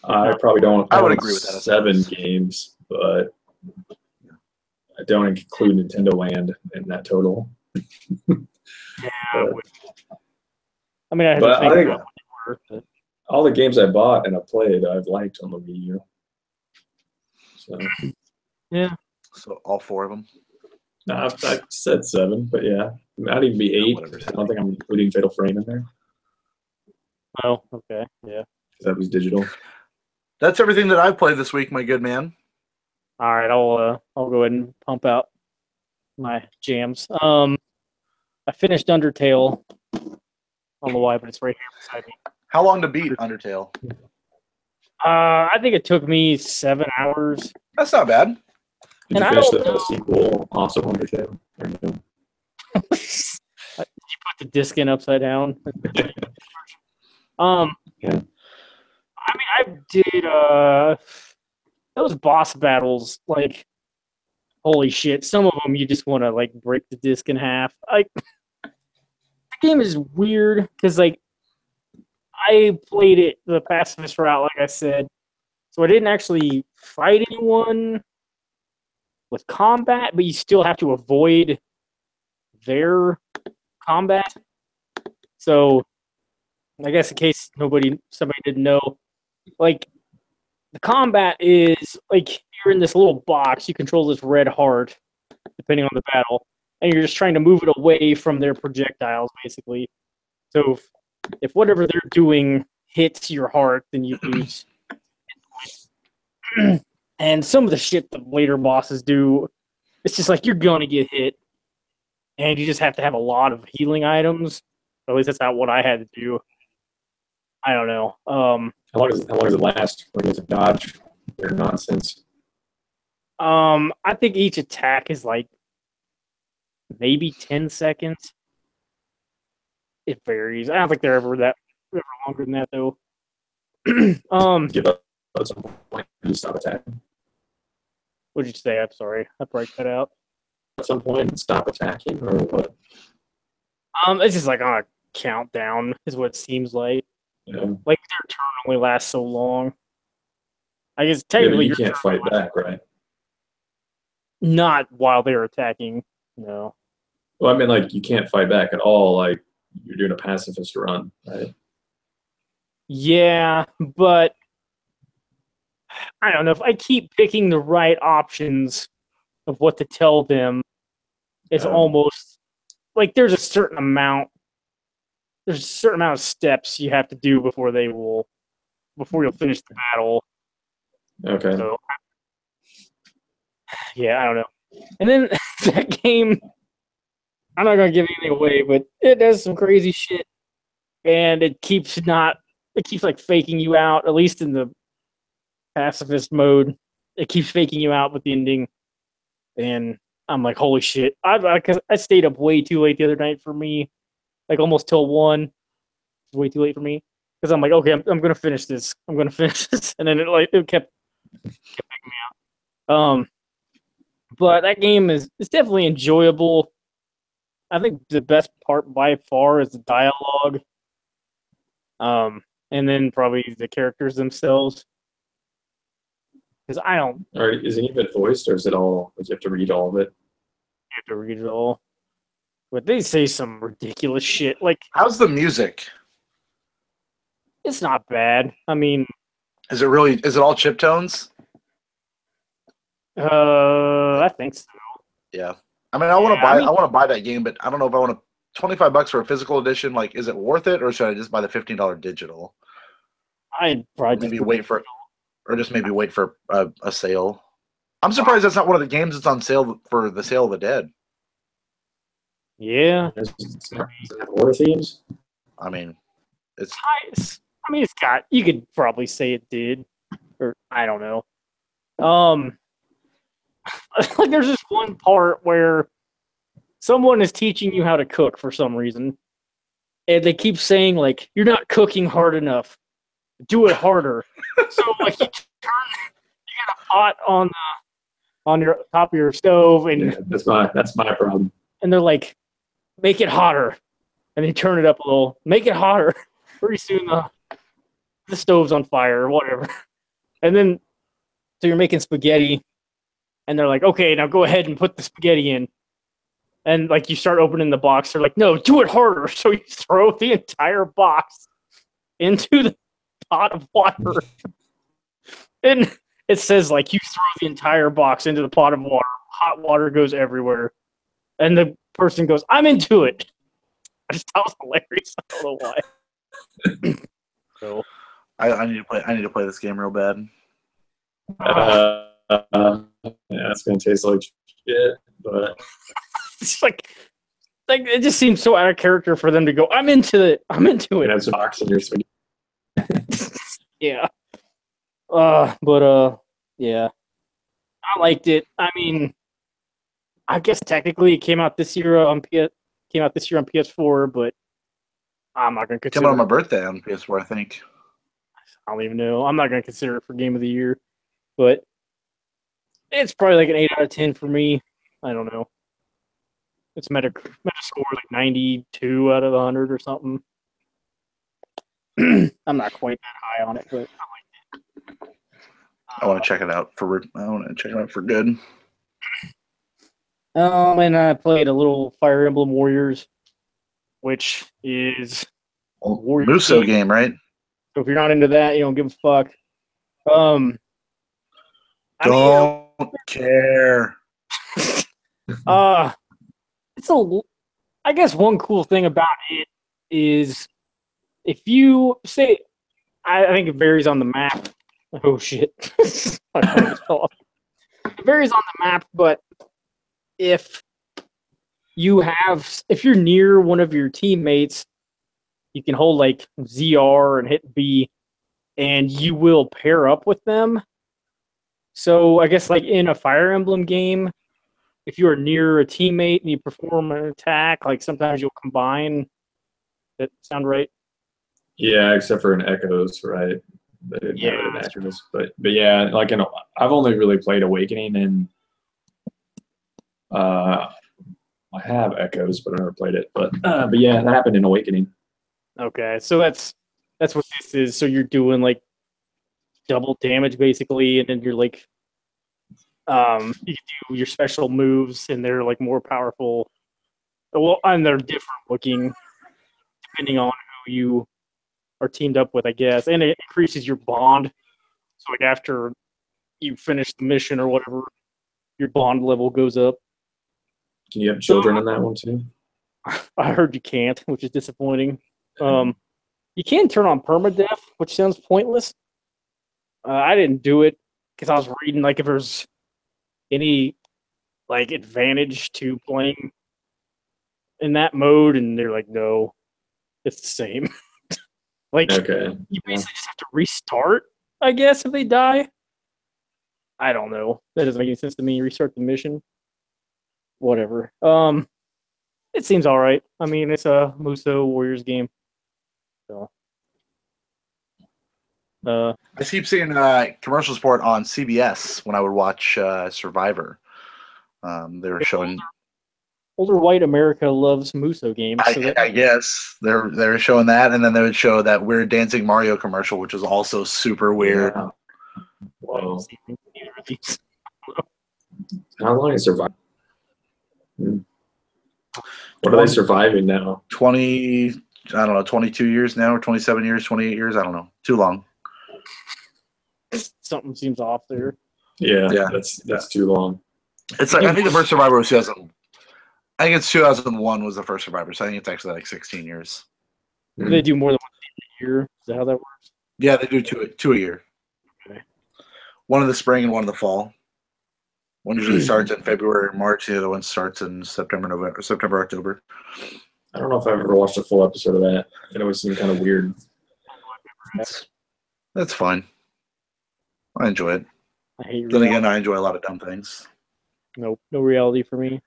I probably don't. I would agree with that. 7 games, but I don't include Nintendo Land in that total. Yeah, I mean, I have to think about what they were, but all the games I bought and I played, I've liked on the Wii U. So yeah. So all 4 of them. No, I said 7, but yeah, I'd even be 8. I don't think I'm including Fatal Frame in there. Oh, okay, yeah. Because that was digital. That's everything that I've played this week, my good man. All right, I'll go ahead and pump out my jams. I finished Undertale. I don't know why, but it's right here beside me. How long to beat Undertale? I think it took me 7 hours. That's not bad. Did you finish the sequel, also Undertale? Or no? You put the disc in upside down. Yeah. I mean, I did those boss battles. Like, holy shit! Some of them you just want to like break the disc in half. The game is weird because like I played it the pacifist route, like I said, so I didn't actually fight anyone with combat, but you still have to avoid their combat. So, I guess in case somebody didn't know, like the combat is like you're in this little box. You control this red heart, depending on the battle, and you're just trying to move it away from their projectiles, basically. So, if whatever they're doing hits your heart, then you lose. And some of the shit the later bosses do, it's just like you're gonna get hit, and you just have to have a lot of healing items. At least that's not what I had to do. I don't know. How long does it last? Like, is it dodge or nonsense? I think each attack is like maybe 10 seconds. It varies. I don't think they're ever longer than that though. Give up at some point and stop attacking. What did you say? I'm sorry. I probably cut out. At some point and stop attacking, or what? It's just like on a countdown, is what it seems like. Yeah. Like their turn only lasts so long. I guess Yeah, technically you can't fight back, right? Not while they're attacking. No. Well, I mean, like you can't fight back at all. Like you're doing a pacifist run, right? Yeah, but I don't know if I keep picking the right options of what to tell them. It's almost like there's a certain amount of steps you have to do before you'll finish the battle. Okay. So, yeah, I don't know. And then that game, I'm not gonna give anything away, but it does some crazy shit, and it keeps like faking you out. At least in the pacifist mode, it keeps faking you out with the ending, and I'm like, holy shit! I stayed up way too late the other night for me, like almost till 1. It's way too late for me because I'm like, okay, I'm gonna finish this. I'm gonna finish this, and then it kept faking me out. But that game is definitely enjoyable. I think the best part by far is the dialogue. And then probably the characters themselves. because I don't Or is it even voiced, or is it all? Does you have to read all of it? have to read it all. But they say some ridiculous shit. Like, How's the music? it's not bad. I mean, Is it all chip tones? I think so. Yeah. I mean, I want to buy that game, but I don't know if I want to $25 for a physical edition. Like, is it worth it, or should I just buy the $15 digital? I'd probably Maybe wait for a sale. I'm surprised that's not one of the games that's on sale for the Sale of the Dead. Yeah. Does it have horror themes? I mean, it's it's got. You could probably say it did, or I don't know. Like there's this one part where someone is teaching you how to cook for some reason, and they keep saying like, "You're not cooking hard enough. Do it harder." So like you got a pot on your top of your stove, and Yeah, that's my problem. and they're like, "Make it hotter," and they turn it up a little. Make it hotter. Pretty soon the stove's on fire or whatever, and then so you're making spaghetti. And they're like, okay, now go ahead and put the spaghetti in. And like you start opening the box, they're like, no, do it harder. So you throw the entire box into the pot of water. And it says like you throw the entire box into the pot of water. Hot water goes everywhere. And the person goes, I'm into it. I just thought it was hilarious. I don't know why. So I need to play this game real bad. Yeah, it's gonna taste like shit, but it's like it just seems so out of character for them to go, I'm into it. Have some box in your spaghetti. Yeah. Yeah. I liked it. I mean, I guess technically it came out this year on PS4, but I'm not gonna It consider came out on my birthday on PS4, I think. I don't even know. I'm not gonna consider it for game of the year. But it's probably like an 8 out of 10 for me. I don't know. It's Metascore like 92 out of 100 or something. I'm not quite that high on it, but I liked it. I want to check it out for good. And I played a little Fire Emblem Warriors, which is a Warriors Muso game, right? So if you're not into that, you don't give a fuck. Don't care. I guess one cool thing about it is if you say, I think it varies on the map. Oh shit! My phone just fell off. It varies on the map, but if you're near one of your teammates, you can hold like ZR and hit B, and you will pair up with them. So I guess like in a Fire Emblem game, if you are near a teammate and you perform an attack, like sometimes you'll combine. That sound right? Yeah, except for in Echoes, right? They didn't have it in Echoes, but yeah, like I've only really played Awakening, and I have Echoes, but I never played it. But yeah, that happened in Awakening. Okay, so that's what this is. So you're doing like double damage basically, and then you're like, you can do your special moves, and they're like more powerful. Well, and they're different looking depending on who you are teamed up with, I guess, and it increases your bond. So like after you finish the mission or whatever, your bond level goes up. Can you have children in that one too? I heard you can't, which is disappointing. You can turn on permadeath, which sounds pointless. I didn't do it because I was reading like if there's any like advantage to playing in that mode, and they're like, no, it's the same. Like Okay. you basically just have to restart, I guess, if they die. I don't know. That doesn't make any sense to me. Restart the mission. Whatever. It seems all right. I mean, it's a Muso Warriors game. So, I keep seeing commercial support on CBS when I would watch Survivor. They were showing older white America loves Muso games. So I guess they were showing that, and then they would show that Weird Dancing Mario commercial, which was also super weird. Yeah. Whoa. games. How long is surviving? What are they surviving now? 20, I don't know, 22 years now, or 27 years, 28 years. I don't know. Too long. Something seems off there. Yeah. That's too long. It's like, I think the first Survivor was 2000. I think it's 2001 was the first Survivor, so I think it's actually like 16 years. They do more than one year. Is that how that works? Yeah, they do two a year. Okay. One in the spring and one in the fall. One usually starts in February or March. The other one starts in September, October. I don't know if I've ever watched a full episode of that. It always seemed kind of weird. That's fine. I enjoy it. I hate Then reality. again, I enjoy a lot of dumb things. Nope, no reality for me.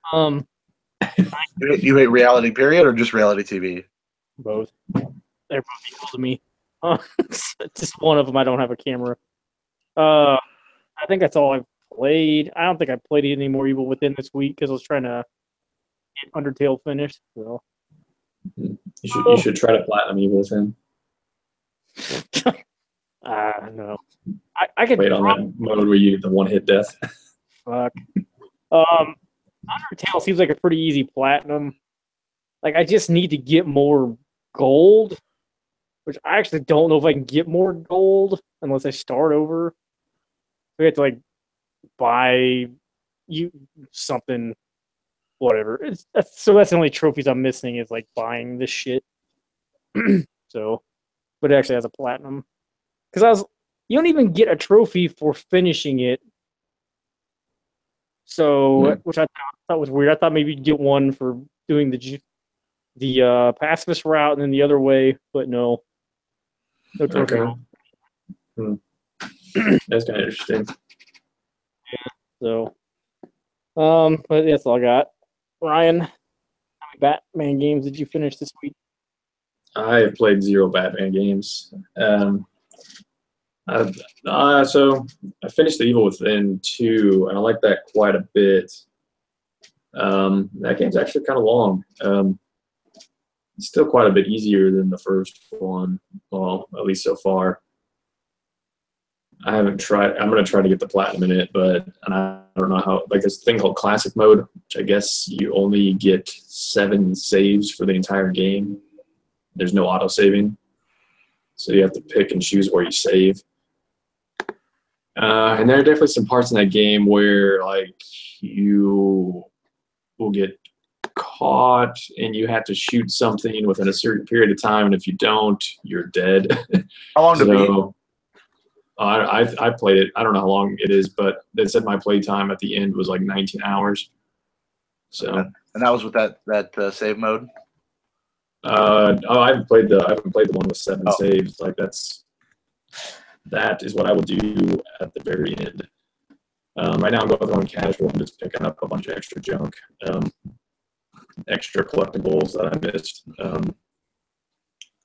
You hate reality, period, or just reality TV? Both. They're both equal to me. Just one of them. I don't have a camera. I think that's all I've played. I don't think I played any more Evil Within this week because I was trying to get Undertale finished. So. You should try to platinum Evil Within. No. I could wait on that mode where you get the one-hit death. Fuck. Undertale seems like a pretty easy platinum. Like, I just need to get more gold, which I actually don't know if I can get more gold unless I start over. We have to, like, buy you something, whatever. So that's the only trophies I'm missing is, like, buying this shit. So, but it actually has a platinum. Because you don't even get a trophy for finishing it. So, which I thought was weird. I thought maybe you'd get one for doing the pacifist route and then the other way, but no. No trophy. Okay. That's kind of interesting. Yeah. So, but that's all I got. Ryan, how many Batman games did you finish this week? I have played 0 Batman games. So I finished the Evil Within 2, and I like that quite a bit. That game's actually kind of long. It's still quite a bit easier than the first one, well, at least so far. I haven't tried. I'm going to try to get the platinum in it, and I don't know how. Like this thing called Classic Mode, which I guess you only get 7 saves for the entire game. There's no auto saving, so you have to pick and choose where you save. And there are definitely some parts in that game where like you will get caught and you have to shoot something within a certain period of time, and if you don't, you're dead. How long to beat? I played it. I don't know how long it is, but they said my play time at the end was like 19 hours. So, and that was with that save mode. I haven't played the one with 7 saves. Like that is what I will do at the very end. Right now I'm going casual. I'm just picking up a bunch of extra junk, extra collectibles that I missed.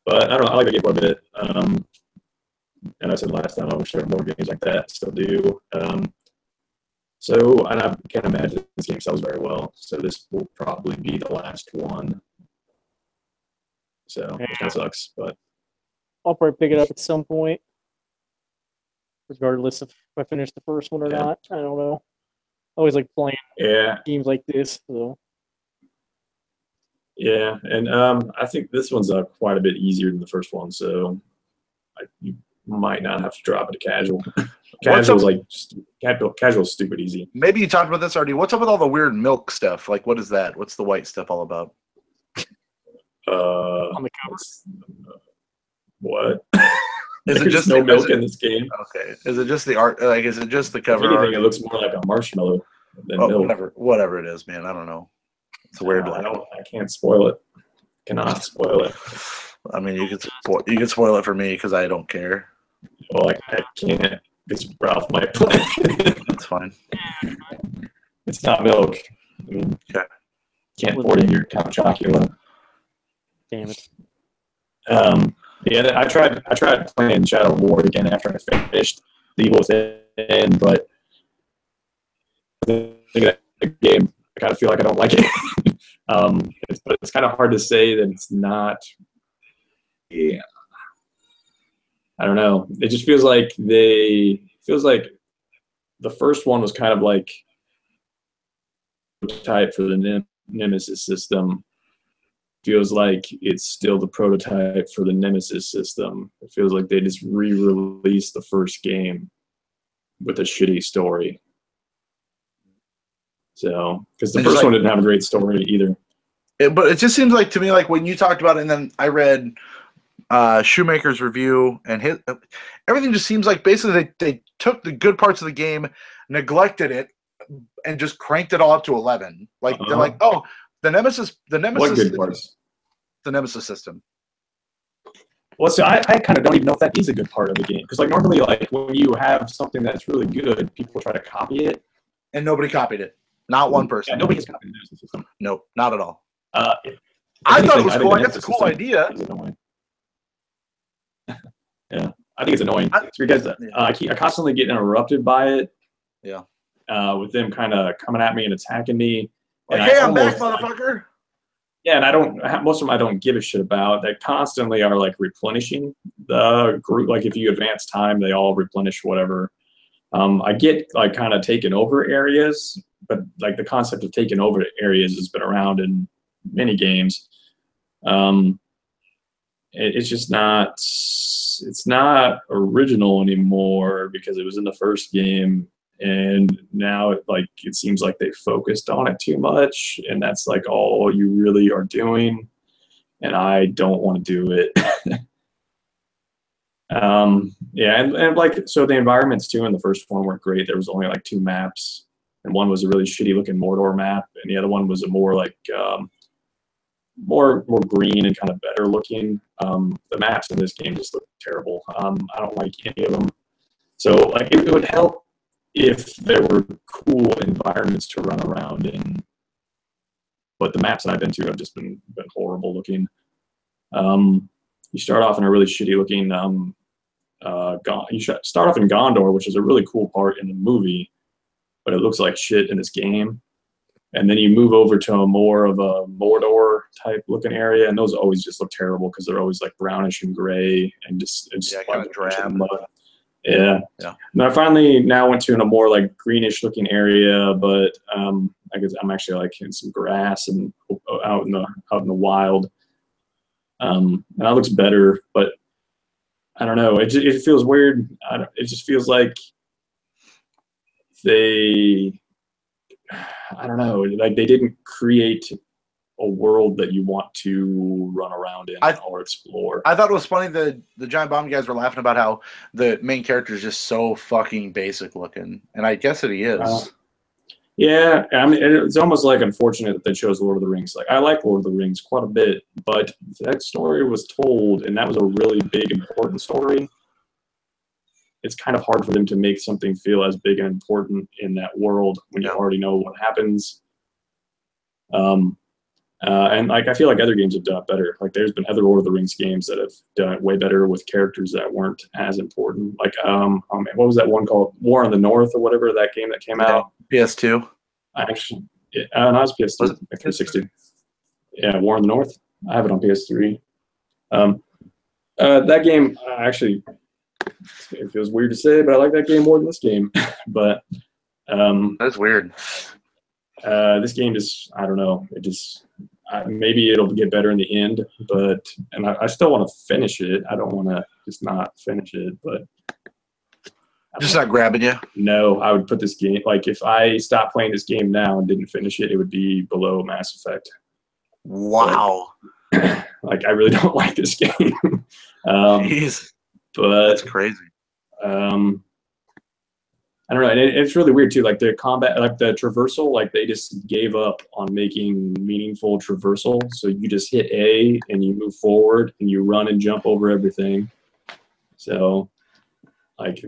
But I don't know. I like the game quite a bit. And I said last time I wish there were more games like that. Still do. And I can't imagine this game sells very well. So this will probably be the last one. So it kind of sucks, but I'll probably pick it up at some point, regardless if I finish the first one or not. I don't know. I always like playing games like this. So. Yeah, and I think this one's quite a bit easier than the first one, so you might not have to drop it to casual. Casual's stupid easy. Maybe you talked about this already. What's up with all the weird milk stuff? Like, what is that? What's the white stuff all about? On the cover. What? Is it just no milk in this game? Okay. Is it just the art? Like, is it just the cover? If anything, it looks more like a marshmallow than milk. Whatever it is, man. I don't know. It's a weird I can't spoil it. Cannot spoil it. I mean, you could spoil it for me because I don't care. Well, I can't. Because Ralph might play. That's fine. It's not milk. I mean, okay. Can't pour it in your Count Chocula. Damn it. I tried playing Shadow War again after I finished the Evil Within, but the game, I kind of feel like I don't like it. But it's kind of hard to say that it's not. Yeah, I don't know. It just feels like the first one was kind of like prototype for the Nemesis system. Feels like it's still the prototype for the Nemesis system. It feels like they just re-released the first game with a shitty story. So, because the first one didn't have a great story either. But it just seems like to me, like when you talked about it, and then I read Shoemaker's review, and everything just seems like basically they took the good parts of the game, neglected it, and just cranked it all up to 11. Like they're like, oh, the Nemesis. What good parts? The Nemesis system. Well, so I kind of don't even know if that is a good part of the game, because like normally, like when you have something that's really good, people try to copy it, and nobody copied it. Not one person. Yeah, nobody has copied the Nemesis system. Nope, not at all. I thought it was cool. That's a cool idea. Yeah, I think it's annoying. It's because I constantly get interrupted by it. Yeah. With them kind of coming at me and attacking me. Like, hey, I'm back, motherfucker. Yeah, and most of them I don't give a shit about. They constantly are like replenishing the group. Like if you advance time, they all replenish whatever. I get like kind of taken over areas, but like the concept of taking over areas has been around in many games. It's just not. It's not original anymore because it was in the first game. And now it seems like they focused on it too much, and that's like all you really are doing, and I don't want to do it. Yeah, and like so the environments too in the first one weren't great. There was only like 2 maps, and one was a really shitty looking Mordor map, and the other one was a more like more green and kind of better looking. The maps in this game just look terrible. I don't like any of them. So like it would help if there were cool environments to run around in, but the maps I've been to have just been horrible looking. You start off in a really shitty looking. You should start off in Gondor, which is a really cool part in the movie, but it looks like shit in this game. And then you move over to a more of a Mordor type looking area, and those always just look terrible because they're always like brownish and gray and just kind of drab. Yeah. And I finally now went to a more like greenish looking area, but I guess I'm actually like in some grass and out in the wild. And that looks better, but I don't know. It feels weird. It just feels like I don't know, like they didn't create a world that you want to run around in or explore. I thought it was funny the Giant Bomb guys were laughing about how the main character is just so fucking basic looking, and I guess he is. Yeah, I mean, it's almost like unfortunate that they chose Lord of the Rings. Like I like Lord of the Rings quite a bit, but that story was told, and that was a really big, important story. It's kind of hard for them to make something feel as big and important in that world when you already know what happens. And like I feel like other games have done it better. Like there's been other Lord of the Rings games that have done it way better with characters that weren't as important. Like what was that one called? War in the North or whatever, that game that came out. PS2. Actually, no, it was PS2, 360. Yeah, War in the North. I have it on PS3. That game actually. It feels weird to say, but I like that game more than this game. But that's weird. This game just, I don't know. It just maybe it'll get better in the end, and I still want to finish it. I don't want to just not finish it, but just not grabbing you. No, I would put this game like if I stopped playing this game now and didn't finish it, it would be below Mass Effect. Wow. Like I really don't like this game. Jeez. But that's crazy. I don't know, and it's really weird too. Like the combat, like the traversal, like they just gave up on making meaningful traversal. So you just hit A and you move forward and you run and jump over everything. So, like,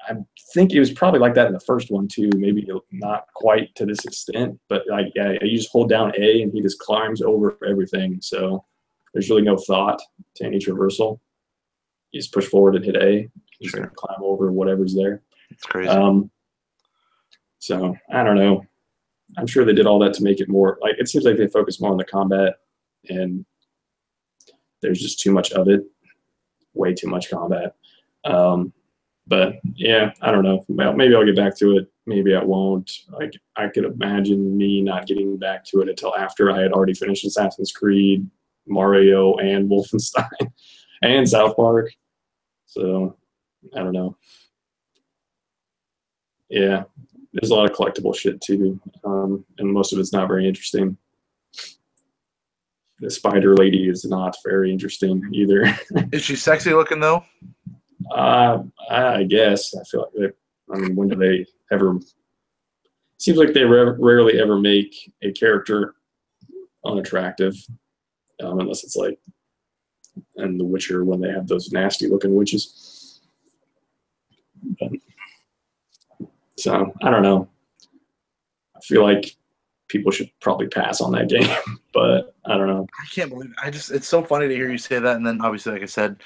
I think it was probably like that in the first one too. Maybe not quite to this extent, but like, yeah, you just hold down A and he just climbs over everything. So there's really no thought to any traversal. You just push forward and hit A. You just climb over whatever's there. It's crazy. So I don't know. I'm sure they did all that to make it more like it seems like they focus more on the combat, and there's just too much of it, way too much combat. But yeah, I don't know. Maybe I'll get back to it maybe I won't. Like, I could imagine me not getting back to it until after I had already finished Assassin's Creed, Mario, and Wolfenstein, and South Park. So, I don't know. Yeah, there's a lot of collectible shit too, and most of it's not very interesting. The spider lady is not very interesting either. Is she sexy looking though? I guess. I feel like I mean, when do they ever? Seems like they rarely ever make a character unattractive, unless it's like in The Witcher when they have those nasty looking witches. But, so I don't know. I feel like people should probably pass on that game, but I don't know. I can't believe it. It's so funny to hear you say that, and then obviously, like I said,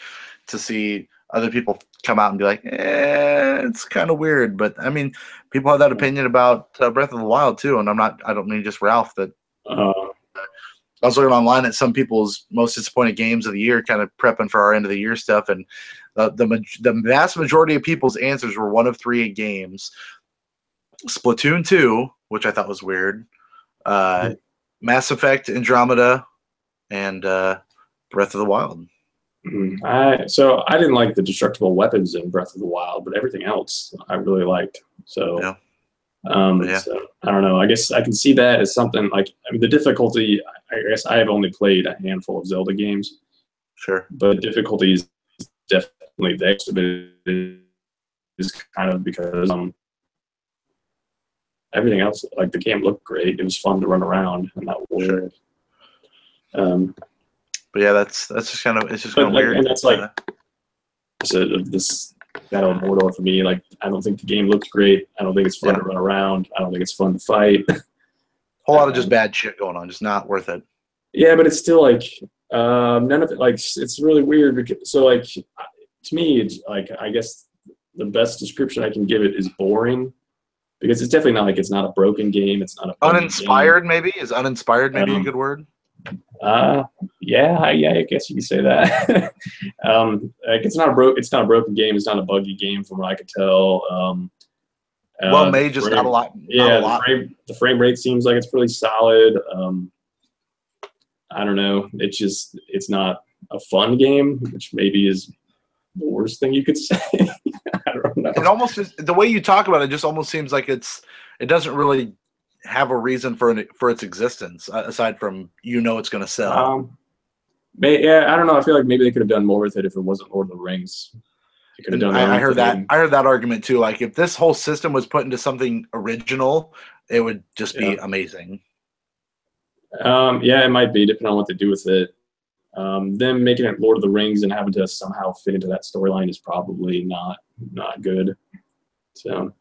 to see other people come out and be like, it's kind of weird. But I mean, people have that opinion about Breath of the Wild too, and I don't mean just Ralph. That I was looking online at some people's most disappointed games of the year, kind of prepping for our end of the year stuff, and the vast majority of people's answers were one of three games: Splatoon 2, which I thought was weird, Mass Effect Andromeda, and Breath of the Wild. So I didn't like the destructible weapons in Breath of the Wild, but everything else I really liked. So, yeah. So I don't know. I guess I can see that as something like, I mean, the difficulty, I guess I have only played a handful of Zelda games. Sure. But difficulty is definitely the extra bit is kind of because everything else, like the game looked great. It was fun to run around in that world. Sure. But yeah, that's just kind of, it's just kind of weird. And that's like Battle of Mordor for me. Like, I don't think the game looks great. I don't think it's fun to run around. I don't think it's fun to fight. Whole lot of just bad shit going on, just not worth it. Yeah, but it's still like none of it. Like, it's really weird. So like, to me, it's like, I guess the best description I can give it is boring, because it's definitely not like, it's not a broken game. It's not a uninspired. Maybe is uninspired maybe a good word. Yeah, I guess you could say that. Like, it's not a broken game. It's not a buggy game, from what I could tell. Well made, just not a lot. The frame rate seems like it's pretty solid. I don't know. It's not a fun game, which maybe is the worst thing you could say. I don't know. It almost just, the way you talk about it just almost seems like it doesn't really have a reason for its existence aside from it's going to sell. Yeah, I don't know. I feel like maybe they could have done more with it if it wasn't Lord of the Rings. They could have done. I heard that. I heard that argument too. Like, if this whole system was put into something original, it would just be amazing. Yeah, it might be, depending on what they do with it. Them making it Lord of the Rings and having to somehow fit into that storyline is probably not good. So,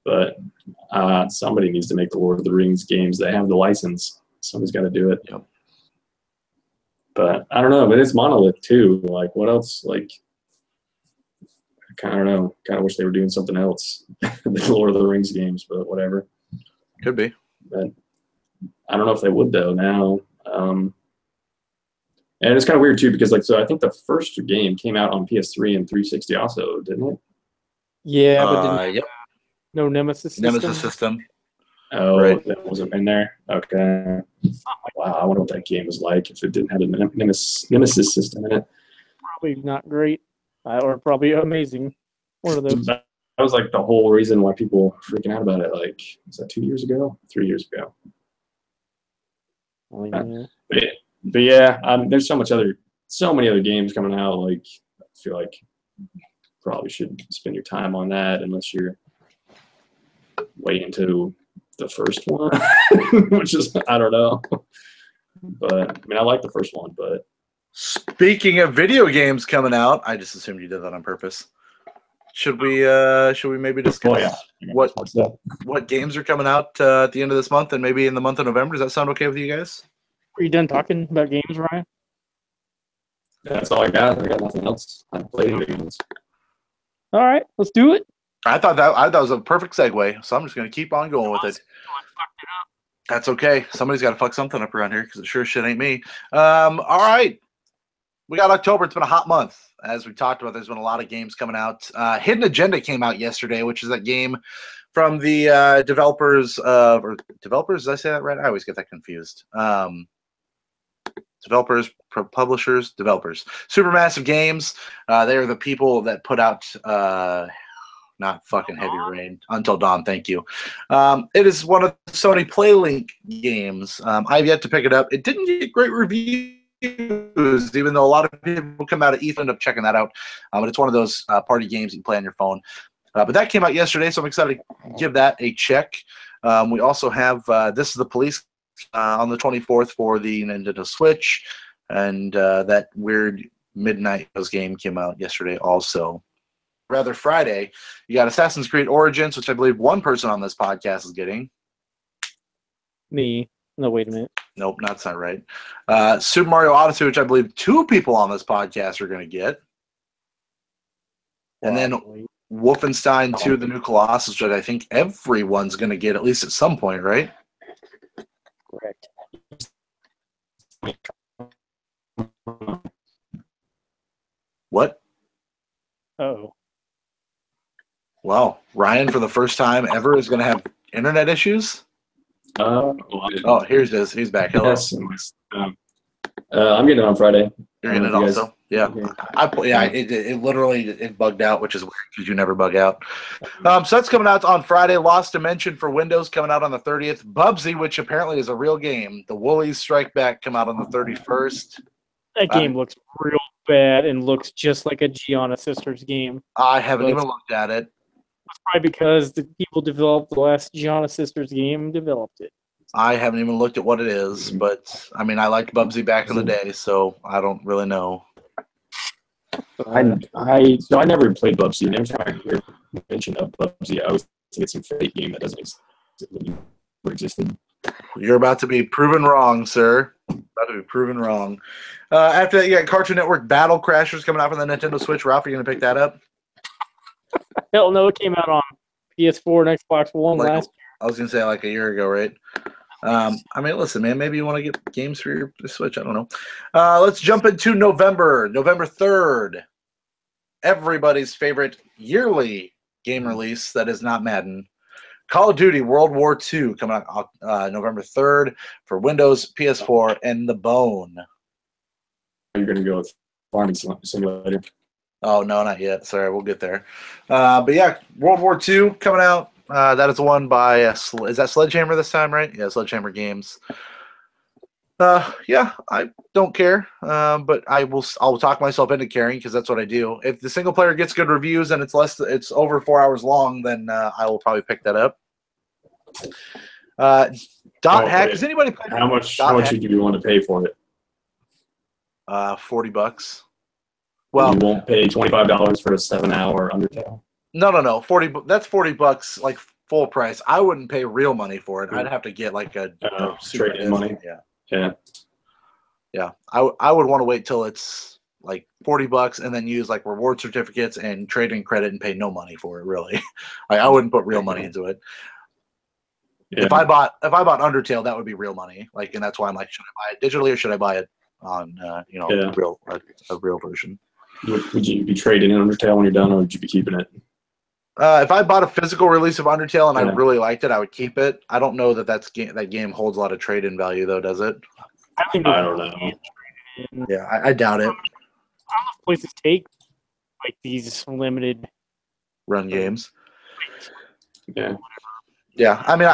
but somebody needs to make the Lord of the Rings games. They have the license. Somebody's got to do it. Yep. But I don't know. But it's Monolith too. Like, what else? Like, I kind of don't know. Kind of wish they were doing something else than the Lord of the Rings games, but whatever. Could be. But I don't know if they would though now. And it's kind of weird too, because so I think the first game came out on PS3 and 360 also, didn't it? Yeah, but no Nemesis system. Nemesis system. Oh, right. That wasn't in there. Okay. Wow, I wonder what that game was like if it didn't have a Nemesis system in it. Probably not great, or probably amazing. One of those. That was like the whole reason why people were freaking out about it. Like, was that 2 years ago? 3 years ago? Oh, yeah. But yeah, there's so many other games coming out. Like, I feel like you probably should spend your time on that, unless you're way into the first one, which is, I don't know. But I mean, I like the first one. But speaking of video games coming out, I just assumed you did that on purpose. Should we maybe discuss what games are coming out at the end of this month and maybe in the month of November? Does that sound okay with you guys? Are you done talking about games, Ryan? That's all I got. I got nothing else. I haven't played any games. All right, let's do it. I thought that was a perfect segue, so I'm just going to keep on going with it. That's okay. Somebody's got to fuck something up around here, because it sure shit ain't me. All right. We got October. It's been a hot month. As we talked about, there's been a lot of games coming out. Hidden Agenda came out yesterday, which is that game from the developers of, or developers, did I say that right? I always get that confused. Developers, publishers, developers. Supermassive Games. They are the people that put out not fucking Heavy Rain, Until Dawn. Thank you. It is one of the Sony PlayLink games. I've yet to pick it up. It didn't get great reviews, even though a lot of people come out of E3 end up checking that out. But it's one of those party games you can play on your phone. But that came out yesterday, so I'm excited to give that a check. We also have This is the Police on the 24th for the Nintendo Switch, and that weird Midnight game came out yesterday also. Rather, Friday, you got Assassin's Creed Origins, which I believe one person on this podcast is getting. Me. No, wait a minute. Nope, that's not right. Super Mario Odyssey, which I believe two people on this podcast are going to get. And then Wolfenstein 2, The New Colossus, which I think everyone's going to get at least at some point, right? Correct. What? Oh. Wow. Ryan, for the first time ever, is going to have internet issues? Oh, here's this. He's back. Hello. Yes. I'm getting it on Friday. You're getting it also? Yeah. It literally bugged out, which is weird because you never bug out. So that's coming out on Friday. Lost Dimension for Windows coming out on the 30th. Bubsy, which apparently is a real game. The Woolies Strike Back come out on the 31st. That game looks real bad and looks just like a Gianna Sisters game. I haven't even looked at it. That's probably because the people developed the last Gianna Sisters game developed it. I haven't even looked at what it is, but I mean, I liked Bubsy back in the day, so I don't really know. I never played Bubsy. Every time I hear mention of Bubsy, I always think it's some fake game that doesn't exist. You're about to be proven wrong, sir. About to be proven wrong. After that, you got Cartoon Network Battle Crashers coming out for the Nintendo Switch. Ralph, are you going to pick that up? Hell no, it came out on PS4 and Xbox One last year. I was going to say like a year ago, right? I mean, listen, man, maybe you want to get games for your Switch. I don't know. Let's jump into November 3rd. Everybody's favorite yearly game release that is not Madden. Call of Duty World War II coming out November 3rd for Windows, PS4, and the Bone. You're going to go with Farming Simulator. Oh, no, not yet. Sorry, we'll get there. But yeah, World War II coming out. That is the one by, is that Sledgehammer this time, right? Yeah, Sledgehammer Games. Yeah, I don't care, but I'll talk myself into caring because that's what I do. If the single player gets good reviews and it's over 4 hours long, then I will probably pick that up. Hack. Does anybody play? How much do you want to pay for it? $40. Well, you won't pay $25 for a 7-hour Undertale. No. That's $40, like full price. I wouldn't pay real money for it. I'd have to get like a trade-in money. Yeah. I would want to wait till it's like $40 and then use like reward certificates and trading credit and pay no money for it. Really, I wouldn't put real money into it. Yeah. If I bought Undertale, that would be real money. Like, and that's why I'm like, should I buy it digitally or should I buy it on a real version? Would you be trading in Undertale when you're done, or would you be keeping it? If I bought a physical release of Undertale and I really liked it, I would keep it. I don't know that that game holds a lot of trade-in value, though, does it? I don't know. Yeah, I doubt it. I don't know if places take like these limited run games. Yeah. Yeah, I mean,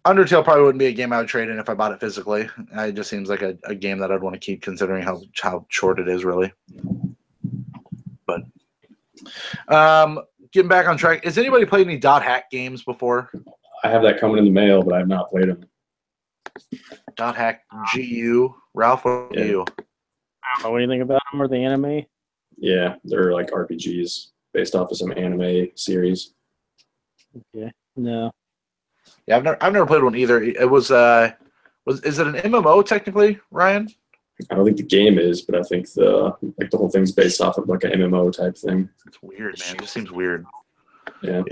Undertale probably wouldn't be a game I would trade in if I bought it physically. It just seems like a game that I'd want to keep, considering how short it is, really. But getting back on track, has anybody played any .hack games before? I have that coming in the mail, but I have not played them. .hack GU. Ralph, what are you? I don't know anything about them or the anime. Yeah, they're like RPGs based off of some anime series. Okay, no. Yeah, I've never played one either. It was is it an MMO technically, Ryan? I don't think the game is, but I think the whole thing's based off of like an MMO type thing. It's weird, man. It just seems weird. Yeah.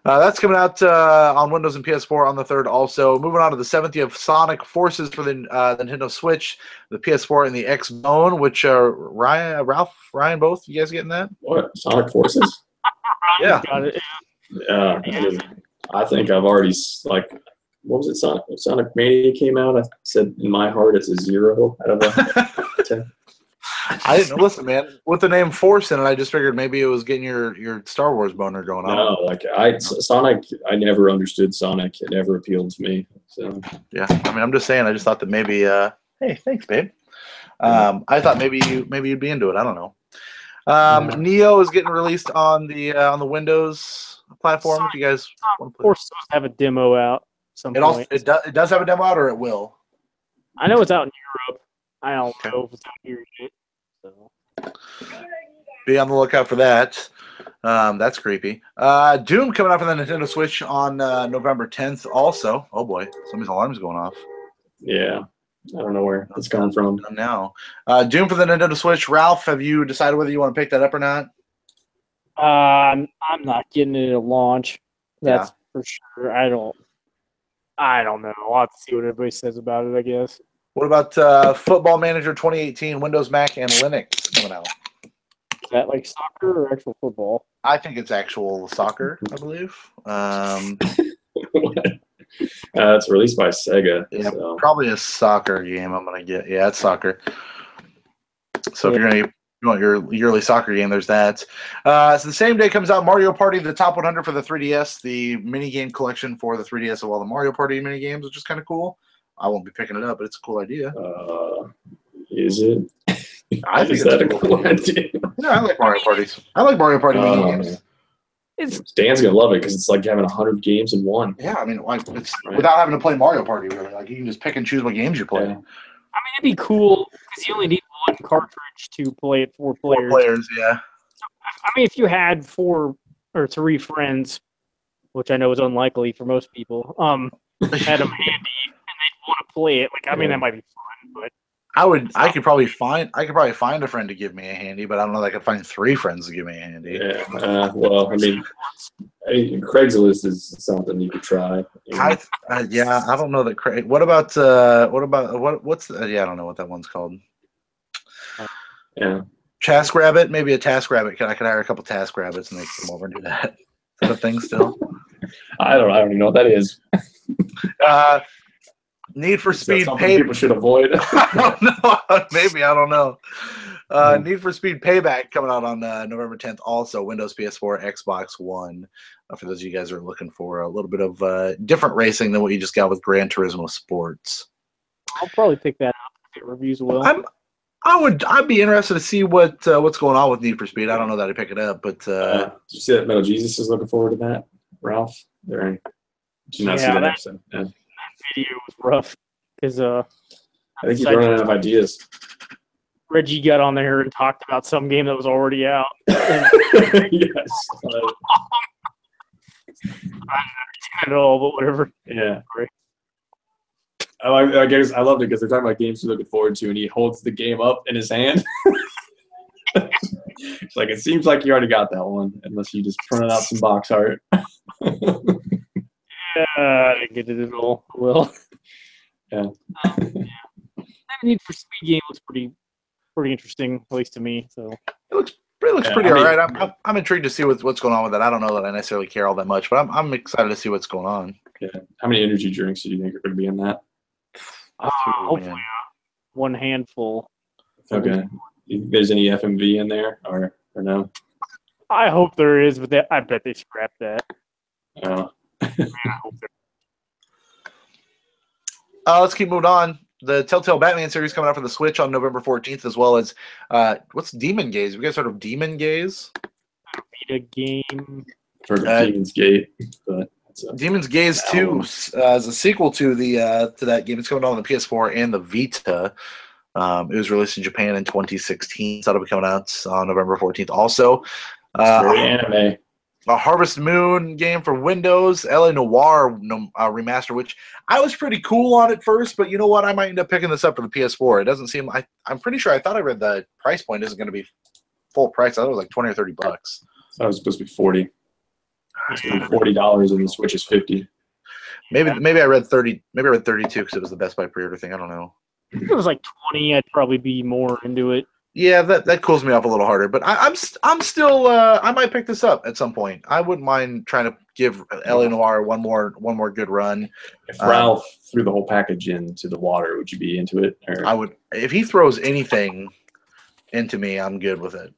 That's coming out on Windows and PS4 on the 3rd also. Moving on to the 7th, you have Sonic Forces for the Nintendo Switch, the PS4, and the X-Bone, which Ralph, Ryan, both. You guys getting that? What? Sonic Forces? Yeah. Got it. I think I've already like, what was it? Sonic Mania came out. I said in my heart it's a 0 out of a 10. I didn't listen, man. With the name Force in it, I just figured maybe it was getting your Star Wars boner going on. No, like Sonic. I never understood Sonic. It never appealed to me. So yeah, I mean, I'm just saying. I just thought that maybe. Hey, thanks, babe. I thought maybe you'd be into it. I don't know. Neo is getting released on the Windows platform. If you guys want to play, We're supposed to have a demo out some point. It does have a demo out, or it will. I know it's out in Europe. I don't know if it's out here yet. So. Be on the lookout for that. That's creepy. Doom coming out for the Nintendo Switch on November 10th. Also, oh boy, somebody's alarm's going off. Yeah, I don't know where it's coming from now. Doom for the Nintendo Switch. Ralph, have you decided whether you want to pick that up or not? I'm not getting it at launch. That's for sure. I don't know. I'll have to see what everybody says about it, I guess. What about Football Manager 2018, Windows, Mac, and Linux coming out? Is that like soccer or actual football? I think it's actual soccer, I believe. It's released by Sega. Yeah, so. Probably a soccer game I'm going to get. Yeah, it's soccer. So if you want your yearly soccer game, there's that. So the same day comes out Mario Party, the top 100 for the 3DS, the mini game collection for the 3DS of all the Mario Party mini games, which is kind of cool. I won't be picking it up, but it's a cool idea. Is it? I think it's a cool idea. Yeah, I like Mario Parties. I like Mario Party mini games. Dan's gonna love it because it's like having 100 games in one. Yeah, I mean, like it's without having to play Mario Party. Really, like you can just pick and choose what games you play. Yeah. I mean, it'd be cool because you only need one cartridge to play it 4 players. 4 players, yeah. So, I mean, if you had 4 or 3 friends, which I know is unlikely for most people, had them handy. Want to play it, like I mean that might be fun, but I could probably find a friend to give me a handy, but I don't know that I could find 3 friends to give me a handy. Yeah, well, I mean, Craigslist is something you could try. I don't know that Craig. What's I don't know what that one's called. Yeah, TaskRabbit, maybe a TaskRabbit. I could hire a couple TaskRabbits and they come over and do that. Is that a thing still? I don't even know what that is. Need for Speed Payback. People should avoid. I don't know. Maybe I don't know. Need for Speed Payback coming out on November 10th. Also, Windows, PS4, Xbox One. For those of you guys who are looking for a little bit of different racing than what you just got with Gran Turismo Sports. I'll probably pick that up if it reviews well. I'd be interested to see what's going on with Need for Speed. I don't know that I pick it up, but did you see that Metal Jesus is looking forward to that, Ralph? Did you not see that episode? Yeah. Video was rough because I think he's running out of ideas. Reggie got on there and talked about some game that was already out. Yes. I didn't understand it all, but whatever. Yeah. I guess I loved it because they're talking about games he's looking forward to, and he holds the game up in his hand. It's like, it seems like you already got that one, unless you just printed out some box art. I didn't get it at all. Well, yeah. That Need for Speed game looks pretty interesting, at least to me. So it looks pretty all right. I'm intrigued to see what's going on with it. I don't know that I necessarily care all that much, but I'm excited to see what's going on. Yeah. How many energy drinks do you think are going to be in that? Hopefully, one handful. Okay. You think there's any FMV in there, or no? I hope there is, but I bet they scrapped that. Let's keep moving on. The Telltale Batman series coming out for the Switch on November 14th, as well as what's Demon Gaze? Have you guys heard of Demon Gaze? Beat a game. Heard of Demon's Gate, but Demon's Gaze 2 is a sequel to that game. It's coming out on the PS4 and the Vita. It was released in Japan in 2016. So it'll be coming out on November 14th. Also, very anime. A Harvest Moon game for Windows, LA Noire remaster, which I was pretty cool on at first, but you know what? I might end up picking this up for the PS4. It doesn't seem. I'm pretty sure. I thought I read the price point isn't going to be full price. I thought it was like $20 or $30. That was supposed to be $40. It's going to be $40, and the Switch is $50. Maybe I read 30. Maybe I read 32 because it was the Best Buy pre-order thing. I don't know. If it was like 20, I'd probably be more into it. Yeah, that cools me off a little harder. But I'm still I might pick this up at some point. I wouldn't mind trying to give LA Noire one more good run. If Ralph threw the whole package into the water, would you be into it? Or? I would. If he throws anything into me, I'm good with it.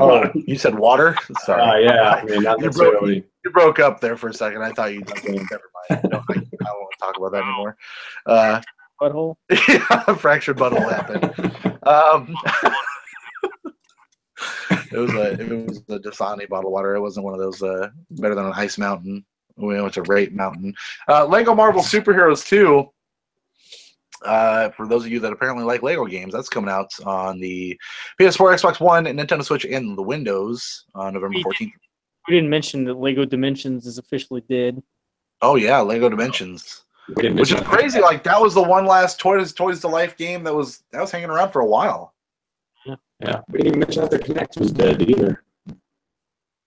Oh, you said water? Sorry. Yeah, I mean, not necessarily. You broke up there for a second. I thought you. Never mind. No, I don't want to talk about that anymore. Butthole. Yeah, fractured butthole happened. It was a Dasani bottled water. It wasn't one of those better than an ice mountain. It's a rape mountain. Lego Marvel Superheroes 2. For those of you that apparently like Lego games, that's coming out on the PS4, Xbox One, and Nintendo Switch, and the Windows on November 14th. We didn't mention that Lego Dimensions is officially dead. Oh yeah, Lego Dimensions, which is crazy. Like that was the one last Toys to Life game that was hanging around for a while. Yeah, we didn't even mention that the Kinect was dead either.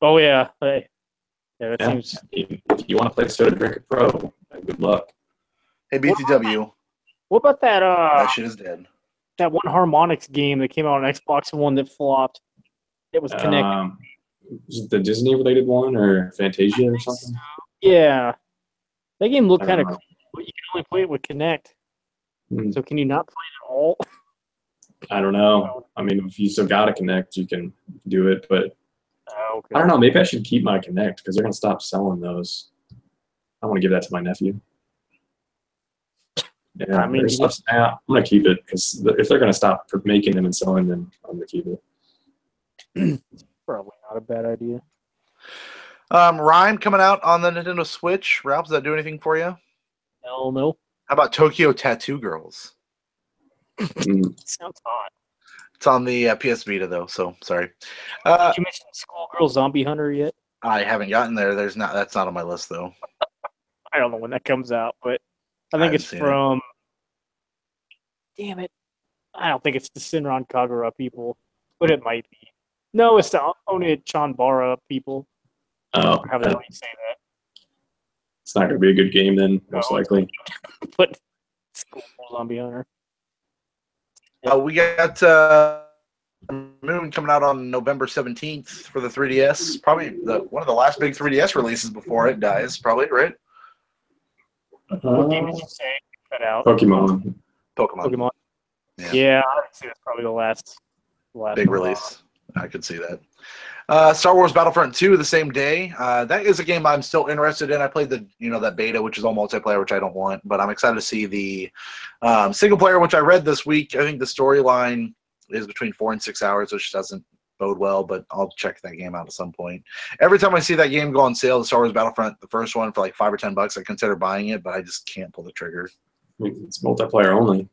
Oh yeah, hey. Yeah, that seems. If you want to play Soda Drinker Pro, good luck. Hey BTW. What about that? That shit is dead. That one Harmonix game that came out on Xbox One that flopped. It was connected. Was it the Disney related one or Fantasia or something? Yeah, that game looked kind of cool, but you can only play it with Kinect. So can you not play it at all? I don't know. I mean, if you still got a Kinect, you can do it, but I don't know. Maybe I should keep my Kinect because they're gonna stop selling those. I want to give that to my nephew. Yeah, I mean, I'm gonna keep it because if they're gonna stop making them and selling them, I'm gonna keep it. Probably not a bad idea. Rhyme coming out on the Nintendo Switch. Ralph, does that do anything for you? Hell no. How about Tokyo Tattoo Girls? Sounds hot. It's on the PS Vita though, so sorry. Did you mention Schoolgirl Zombie Hunter yet? I haven't gotten there. That's not on my list though. I don't know when that comes out, but I think it's from. Damn it! I don't think it's the Shinron Kagura people, but it might be. No, it's the Onii-Chanbara people. Oh, how do you say that? It's not going to be a good game then, most likely. But Schoolgirl Zombie Hunter. We got Moon coming out on November 17th for the 3DS. Probably one of the last big 3DS releases before it dies, probably, right? What game did you say? Cut out. Pokemon. Yeah, I would say that's probably the last big release. I could see that. Star Wars Battlefront 2 the same day. That is a game I'm still interested in. I played that beta, which is all multiplayer, which I don't want, but I'm excited to see the single player, which I read this week. I think the storyline is between 4 and 6 hours, which doesn't bode well, but I'll check that game out at some point. Every time I see that game go on sale, the Star Wars Battlefront, the first one for like $5 or $10, I consider buying it, but I just can't pull the trigger. It's multiplayer only.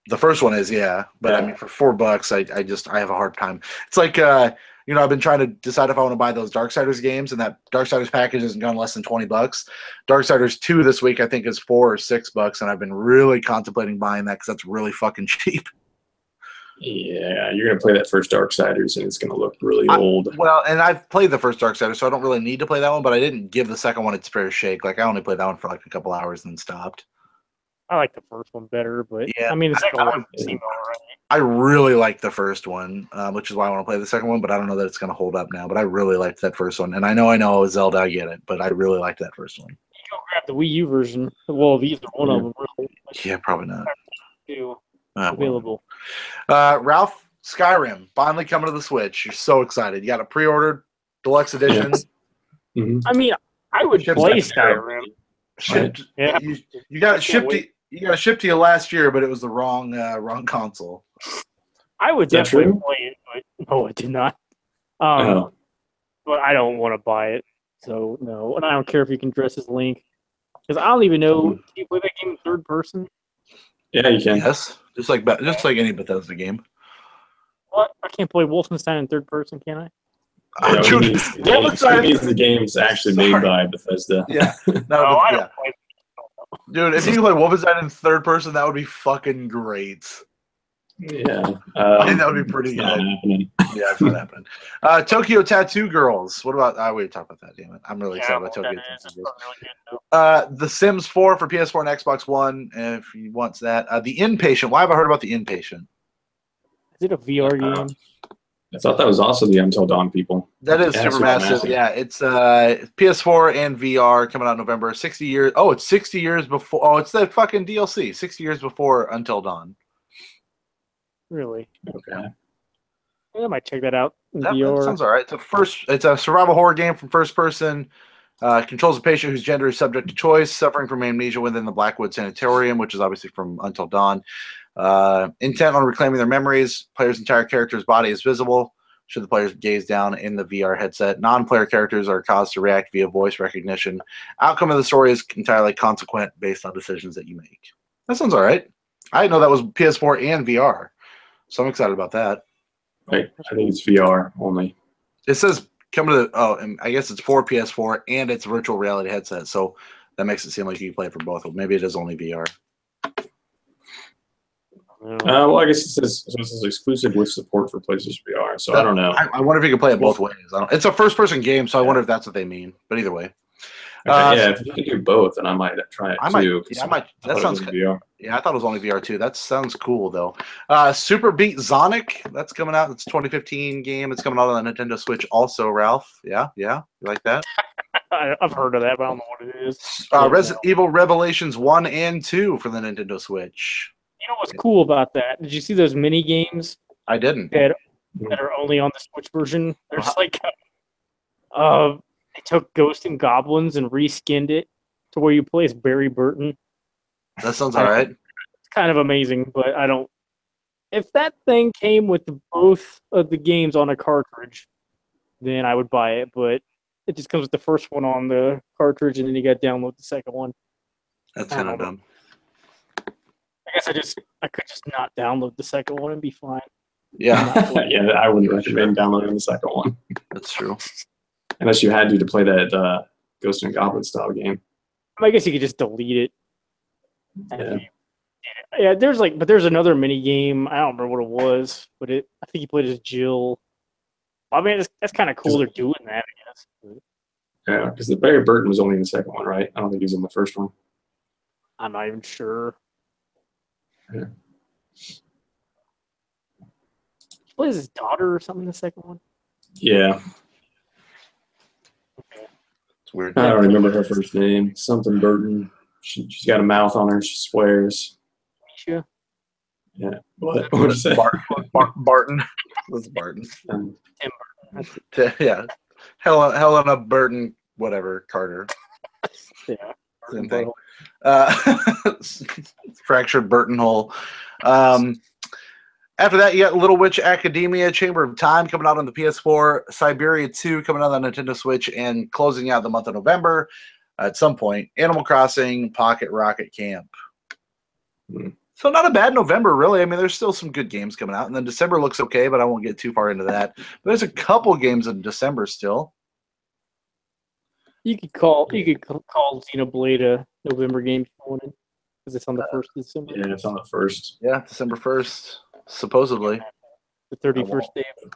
The first one is, yeah, but I mean, for $4, I have a hard time. It's like, I've been trying to decide if I want to buy those Darksiders games, and that Darksiders package hasn't gone less than $20. Darksiders 2 this week, I think, is $4 or $6, and I've been really contemplating buying that because that's really fucking cheap. Yeah, you're gonna play that first Darksiders, and it's gonna look really old. Well, and I've played the first Darksiders, so I don't really need to play that one. But I didn't give the second one its fair shake. Like I only played that one for like a couple hours and then stopped. I like the first one better, but yeah, I mean, the second one seemed alright. I really like the first one, which is why I want to play the second one. But I don't know that it's going to hold up now. But I really liked that first one, and I know Zelda, I get it, but I really liked that first one. You go grab the Wii U version. Well, these are one of them. Really. Yeah, probably not. Available. Ralph, Skyrim finally coming to the Switch. You're so excited. You got a pre-ordered deluxe edition. Mm-hmm. I mean, I would play Skyrim. You got it shipped. You got it shipped to you last year, but it was the wrong console. I would definitely play it, but no, I did not. But I don't want to buy it, so no. And I don't care if you can dress as Link, because I don't even know. Can you play that game in third person? Yeah, you can. Yes, just like any Bethesda game. What? I can't play Wolfenstein in third person, can I? Dude, the game's actually made by Bethesda. Yeah. I don't play. Dude, if you could play Wolfenstein in third person, that would be fucking great. Yeah. I think that would be pretty good. Yeah, it's not happening. Tokyo Tattoo Girls. What about... we talked about that, damn it. I'm really excited about Tokyo Tattoo Girls. The Sims 4 for PS4 and Xbox One, if you want that. The Inpatient. Why have I heard about The Inpatient? Is it a VR game? I thought that was also the Until Dawn people. That is Yeah, Supermassive. Yeah, it's PS4 and VR coming out November. 60 years. Oh, it's 60 years before. Oh, it's the fucking DLC. 60 years before Until Dawn. Really? Okay. I might check that out in That VR. sounds all right. It's a survival horror game from first person. Controls a patient whose gender is subject to choice, suffering from amnesia within the Blackwood Sanatorium, which is obviously from Until Dawn. Intent on reclaiming their memories. Player's entire character's body is visible should the players gaze down in the VR headset. Non-player characters are caused to react via voice recognition. Outcome of the story is entirely consequent based on decisions that you make. That sounds all right. I didn't know that was PS4 and VR, so I'm excited about that. Right. I think it's VR only. It says coming to and I guess it's for PS4 and it's a virtual reality headset, so that makes it seem like you can play it for both. Maybe it is only VR. Well, I guess it says this is exclusive with support for PlayStation VR, so I don't know. I wonder if you can play it both ways. It's a first-person game, so I wonder if that's what they mean. But either way, yeah, if you can do both, then I might try it too. I might. That sounds good. VR. Yeah, I thought it was only VR too. That sounds cool though. Super Beat Sonic, that's coming out. It's a 2015 game. It's coming out on the Nintendo Switch also. Ralph, yeah, you like that? I've heard of that, but I don't know what it is. Resident Evil Revelations 1 and 2 for the Nintendo Switch. You know what's cool about that? Did you see those mini games I didn't. that are only on the Switch version? There's like, they took Ghosts and Goblins and reskinned it to where you play as Barry Burton. That sounds all right. It's kind of amazing, but I don't. If that thing came with both of the games on a cartridge, then I would buy it. But it just comes with the first one on the cartridge, and then you got to download the second one. That's kind of dumb. I guess I could just not download the second one and be fine. Yeah. Yeah, I wouldn't recommend downloading the second one. That's true. Unless you had to play that Ghost and Goblin style game. I guess you could just delete it. Yeah. Yeah, there's another mini game. I don't remember what it was, but I think he played as Jill. I mean, that's kind of cool. They're doing that, I guess. Yeah, because the Barry Burton was only in the second one, right? I don't think he was in the first one. I'm not even sure. Yeah. He plays his daughter or something in the second one. Yeah. It's weird. I don't remember her first name. Something Burton. She's got a mouth on her. She swears. Misha? Yeah. What did you say? Barton. What's Barton? Tim Burton. Yeah. Helena Burton, whatever, Carter. Yeah. Same thing. Fractured Burton hole. After that, you got Little Witch Academia, Chamber of Time coming out on the PS4, Siberia 2 coming out on the Nintendo Switch, and closing out the month of November at some point, Animal Crossing Pocket Rocket Camp. So not a bad November, really. I mean, there's still some good games coming out, and then December looks okay, but I won't get too far into that. But there's a couple games in December still. You could call Xenoblade a November game if you wanted, because it's on the 1st of December. Yeah, it's on the 1st. Yeah, December 1st, supposedly. The 31st day of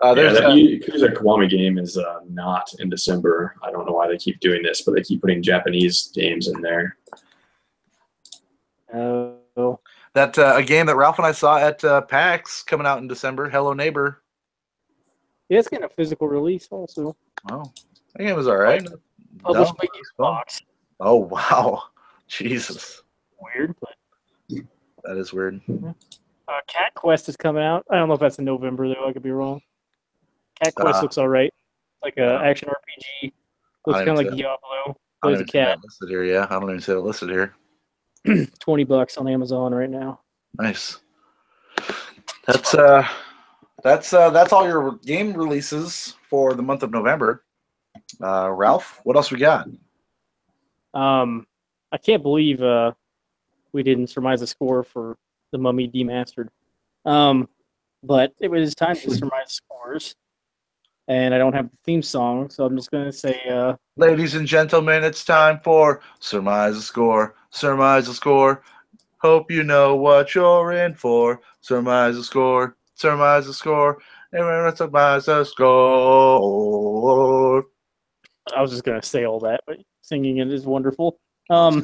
November. There's that Kiwami game is not in December. I don't know why they keep doing this, but they keep putting Japanese games in there. Oh. That a game that Ralph and I saw at PAX coming out in December, Hello Neighbor. Yeah, it's getting a physical release also. Oh, that game was all right. Published by Xbox. Oh, wow. Jesus. Weird, but that is weird. Cat Quest is coming out. I don't know if that's in November, though. I could be wrong. Cat Quest looks all right. Like an action RPG. Looks kind of like Diablo. Plays a cat. Listed here, yeah. I don't even see it listed here. $20 on Amazon right now. Nice. That's all your game releases for the month of November. Ralph, what else we got? I can't believe we didn't surmise the score for the Mummy Demastered. But it was time to surmise scores. And I don't have the theme song, so I'm just going to say... Ladies and gentlemen, it's time for Surmise the Score. Surmise the Score. Hope you know what you're in for. Surmise the Score. Surmise the Score. And surmise the score. I was just going to say all that, but singing it is wonderful. Welcome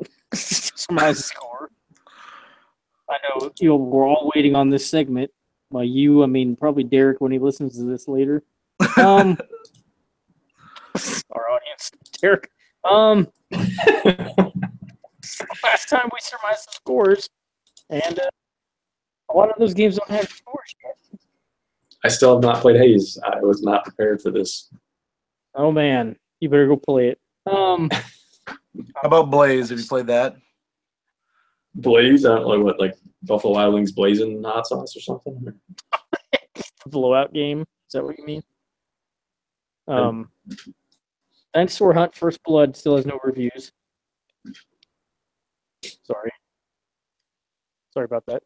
to Surmise the Score. I know we're all waiting on this segment. By you, I mean probably Derek when he listens to this later. Our audience, Derek. Last time we surmised the scores, and a lot of those games don't have scores yet. I still have not played Haze. I was not prepared for this. Oh man, you better go play it. How about Blaze? Have you played that? Blaze? I don't know what, like Buffalo Wild Wings blazing hot sauce or something? Blowout game. Is that what you mean? Dinosaur Hunt First Blood still has no reviews. Sorry about that.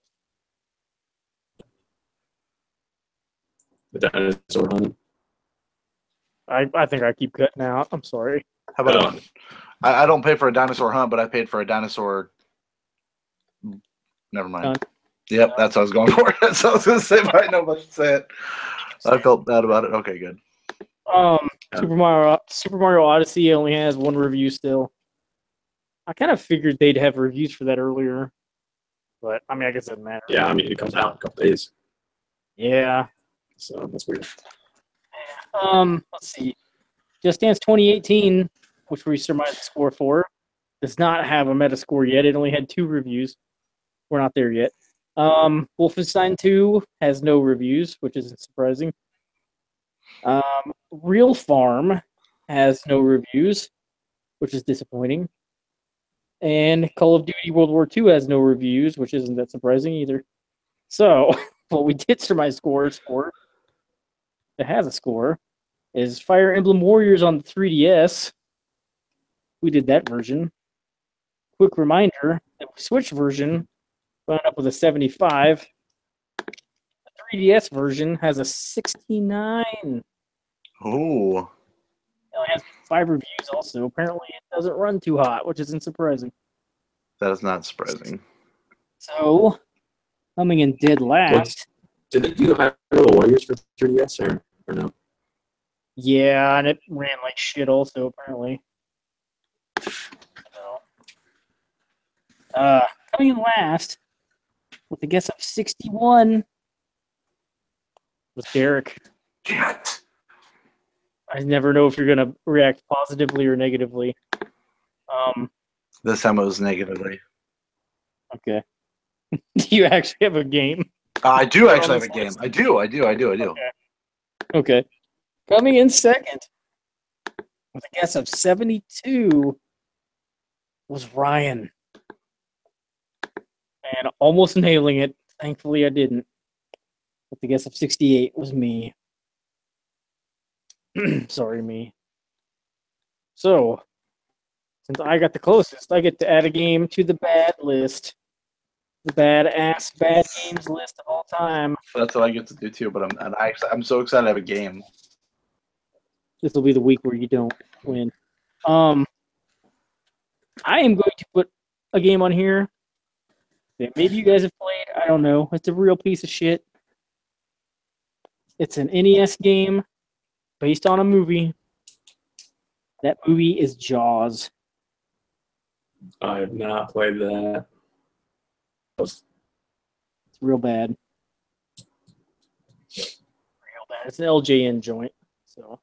The Dinosaur Hunt. I think I keep cutting out. I'm sorry. How about I don't pay for a Dinosaur Hunt, but I paid for a Dinosaur. Never mind. Hunt. Yep, that's what I was going for. That's what I was going to say, but I know if I should say it. I felt bad about it. Okay, good. Super Mario Odyssey only has one review still. I kind of figured they'd have reviews for that earlier, but I mean, I guess it doesn't matter. Yeah, I mean, it comes out in a couple days. Yeah. So that's weird. Let's see. Just Dance 2018, which we surmised the score for, does not have a Metascore yet. It only had 2 reviews. We're not there yet. Wolfenstein 2 has no reviews, which isn't surprising. Real Farm has no reviews, which is disappointing. And Call of Duty World War II has no reviews, which isn't that surprising either. So, what we did surmise scores for, that has a score, is Fire Emblem Warriors on the 3DS. We did that version. Quick reminder, the Switch version wound up with a 75. The 3DS version has a 69. Ooh. It only has 5 reviews also. Apparently it doesn't run too hot, which isn't surprising. That is not surprising. So, coming in dead last. Did it do Hyrule Warriors for 3DS or no? Yeah, and it ran like shit also, apparently. So, coming in last, with a guess of 61, was Derek. Shit. I never know if you're going to react positively or negatively. This time it was negatively. Okay. Do you actually have a game? I do actually have a game. I do. Okay. Coming in second, with a guess of 72, was Ryan. And almost nailing it. Thankfully, I didn't. With the guess of 68 was me. Sorry, me. So, since I got the closest, I get to add a game to the bad list. The badass bad games list of all time. That's what I get to do too, but I'm so excited to have a game. This will be the week where you don't win. I am going to put a game on here that maybe you guys have played. I don't know. It's a real piece of shit. It's an NES game based on a movie. That movie is Jaws. I have not played that. It's real bad. Real bad. It's an LJN joint. So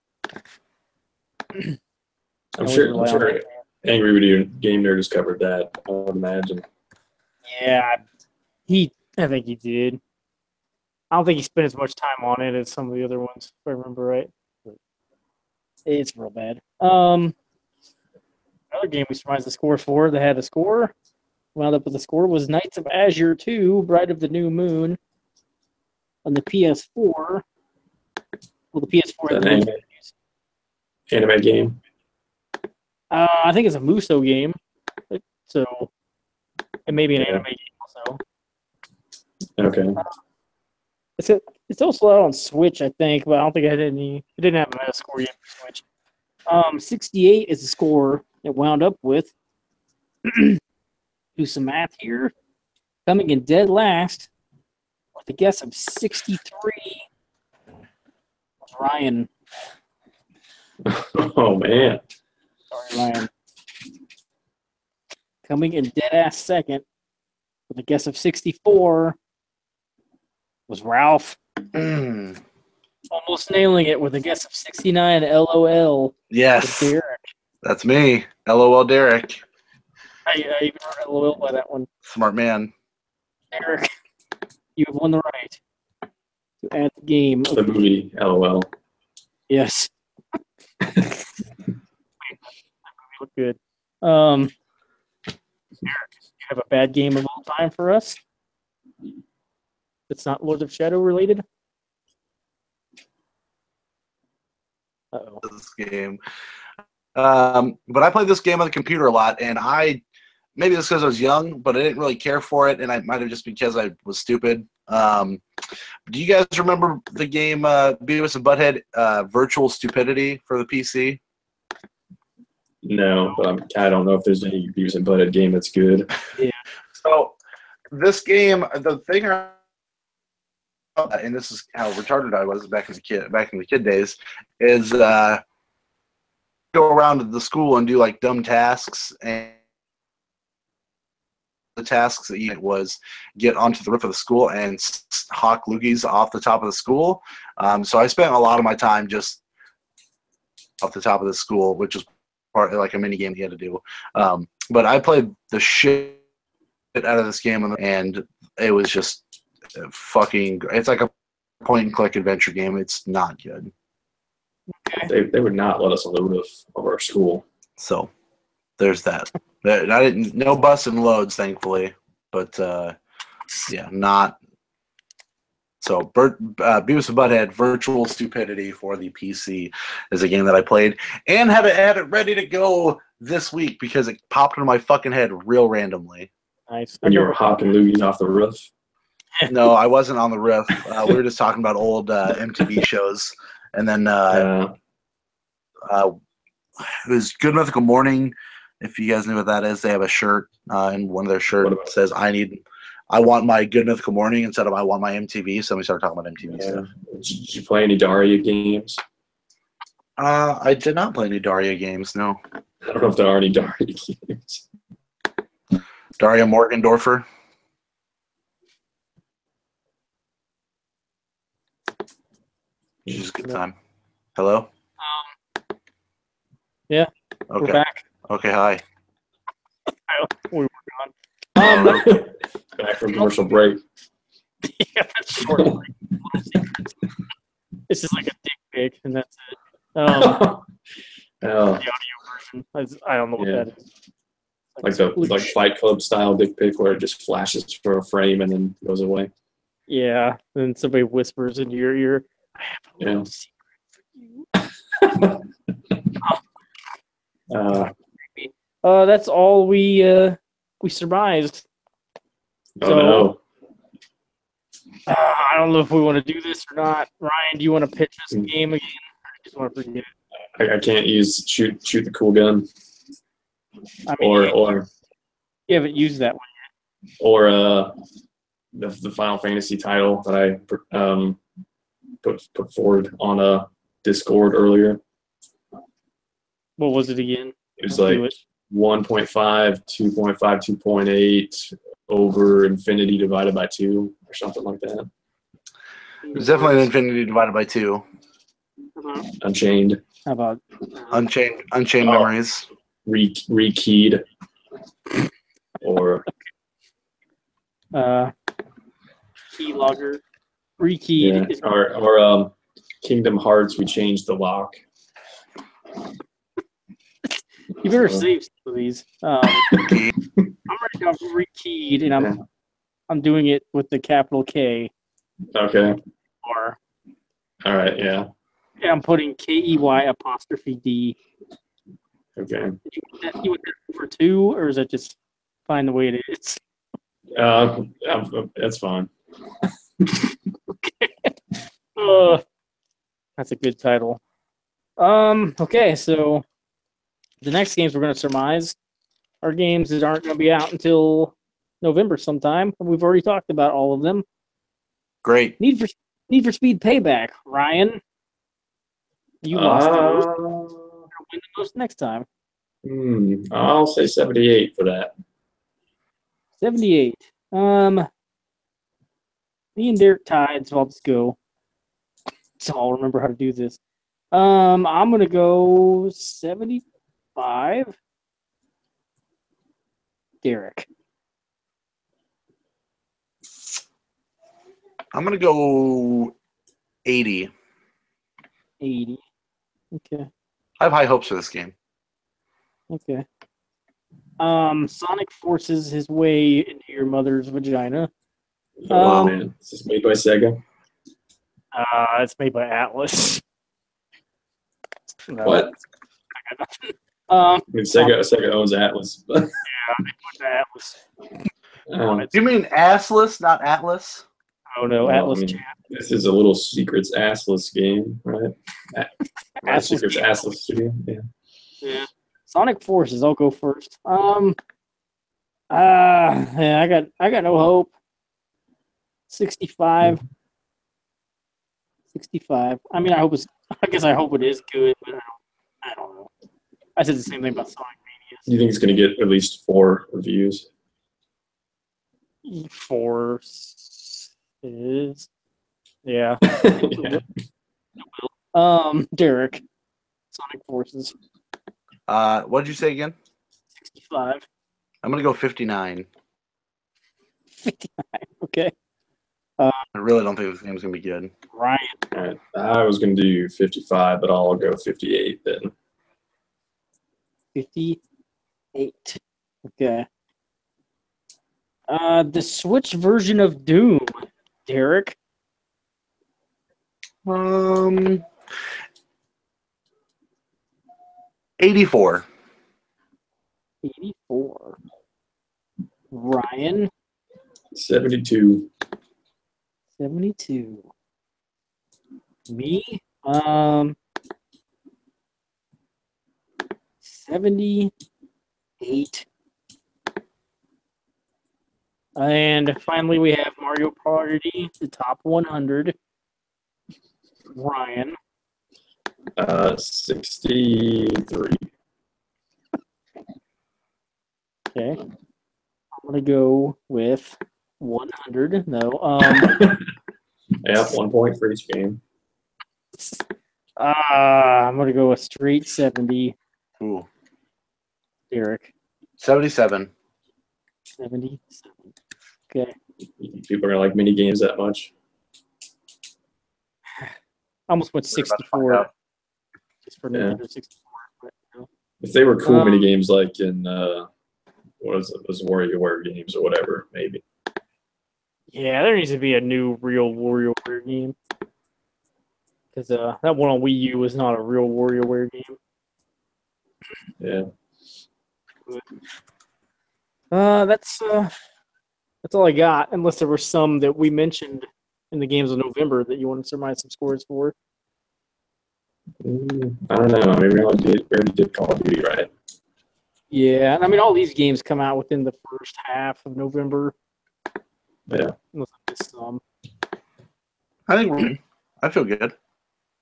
I'm sure Angry Video Game Nerd has covered that, I would imagine. Yeah, I think he did. I don't think he spent as much time on it as some of the other ones, if I remember right. But it's real bad. Another game we surmised the score for that had a score, wound up with a score, was Knights of Azure 2, Bride of the New Moon, on the PS4. Well, the PS4 had the anime game? I think it's a Muso game. So, it may be an anime game also. Okay. It's also out on Switch, I think, but I don't think it didn't have a Metascore yet for Switch. 68 is the score it wound up with. Do some math here. Coming in dead last, with a guess of 63, was Ryan. Oh, man. Sorry, Ryan. Coming in dead ass second, with a guess of 64 was Ralph. Almost nailing it with a guess of 69. LOL. Yes, Derek. that's me. LOL, Derek. I even wrote LOL by that one. Smart man. Derek, you have won the right to add the game. The movie, LOL. Yes. That movie looked good. Derek, you have a bad game of all time for us? It's not Lord of Shadow related? Uh-oh. This game. But I played this game on the computer a lot, and maybe it's because I was young, but I didn't really care for it, and I might have just because I was stupid. Do you guys remember the game Beavis and Butthead Virtual Stupidity for the PC? No, but I don't know if there's any Beavis and Butthead game that's good. Yeah. So this game, the thing, and this is how retarded I was back in the kid days, is go around to the school and do like dumb tasks, and the tasks that you did was get onto the roof of the school and hawk loogies off the top of the school. So I spent a lot of my time just off the top of the school, which is part of like a mini game you had to do. But I played the shit out of this game, and it was just fucking. It's like a point and click adventure game. It's not good. They would not let us on the roof of our school. So there's that. I didn't no busts and loads, thankfully, but yeah, not. So Beavis and Butthead Virtual Stupidity for the PC is a game that I played and had it ready to go this week because it popped into my fucking head real randomly. Nice. When you were hawking loogies off the roof? No, I wasn't on the roof. We were just talking about old MTV shows, and then it was Good Mythical Morning. If you guys know what that is, they have a shirt, and one of their shirts says, I want my Good Mythical Morning instead of I want my MTV. So we started talking about MTV stuff. Did you play any Daria games? I did not play any Daria games, no. I don't know if there are any Daria games. Daria Morgendorfer. She's a good time. Hello? Yeah. Okay. We're back. Okay, hi. We were gone. Back from commercial break. Yeah, that's short. This is like a dick pic, and that's it. Oh. The audio version. I don't know what that is. Like Fight Club style dick pic where it just flashes for a frame and then goes away. Yeah, and then somebody whispers into your ear, I have a little secret for you. That's all we surmised. Oh no. I don't know if we want to do this or not. Ryan, do you want to pitch us a game again, or do you just want to forget it? I can't use shoot the cool gun. I mean, or you haven't used that one yet. Or the Final Fantasy title that I put forward on a Discord earlier. What was it again? It was like 1.5, 2.5, 2.8 over infinity divided by 2 or something like that. It's definitely an infinity divided by 2. Unchained. How about Unchained Memories. Rekeyed. Or keylogger. Rekeyed. Yeah. Or Kingdom Hearts, we changed the lock. You better save some of these. I'm writing down rekeyed, and I'm doing it with the capital K. Okay. Or. All right. Yeah. And I'm putting KEY''D. Okay. You want that for 2, or is that just fine the way it is? That's fine. Okay. That's a good title. Okay, so the next games we're going to surmise are games that aren't going to be out until November sometime. We've already talked about all of them. Great. Need for Speed Payback. Ryan, you lost the most. You're going to win the most next time. I'll say 78 for that. 78. Me and Derek tied, so I'll just go. So I'll remember how to do this. I'm gonna go 75. Derek. I'm gonna go 80. 80. Okay. I have high hopes for this game. Okay. Sonic forces his way into your mother's vagina. Oh man, is this made by Sega? It's made by Atlas. No. What? I mean, Sega owns Atlas. Yeah, they put Atlas on it. You mean assless, not Atlas? Oh no, well, Atlas I mean, chat. this is a Little Secrets Assless game, right? Assless Secrets game. Assless Studio. Yeah. Yeah. Sonic Forces, I'll go first. Yeah, I got no hope. 65. 65. I mean, I guess I hope it is good, but I don't know. I said the same thing about Sonic Mania. You think it's going to get at least 4 reviews? 4 is, yeah. Yeah. Derek, Sonic Forces, What did you say again? 65. I'm gonna go 59. 59. Okay. I really don't think this game's gonna be good. Ryan, All right. I was going to do 55, but I'll go 58 then. 58. Okay. The Switch version of Doom, Derek. 84. 84. Ryan, 72. 72. Me, 78. And finally, we have Mario Party, the top 100. Ryan, 63. okay. I'm gonna go with 100. No, Yep, 1 point for each game. I'm gonna go with straight 70. Ooh. Derek, 77. 77. Okay. People are going to like mini games that much. I almost went We're about to 64 find out. just for Yeah. Nintendo 64. But, no. If they were cool mini games like in what was it, those WarioWare games or whatever, maybe. Yeah, there needs to be a new real WarioWare game. Because that one on Wii U was not a real WarioWare game. Yeah. That's all I got. Unless there were some that we mentioned in the games of November that you want to surmise some scores for. I don't know. I mean, we already did Call of Duty, right? Yeah, I mean, all these games come out within the first half of November. Yeah. Unless I missed some. I think we're. I feel good.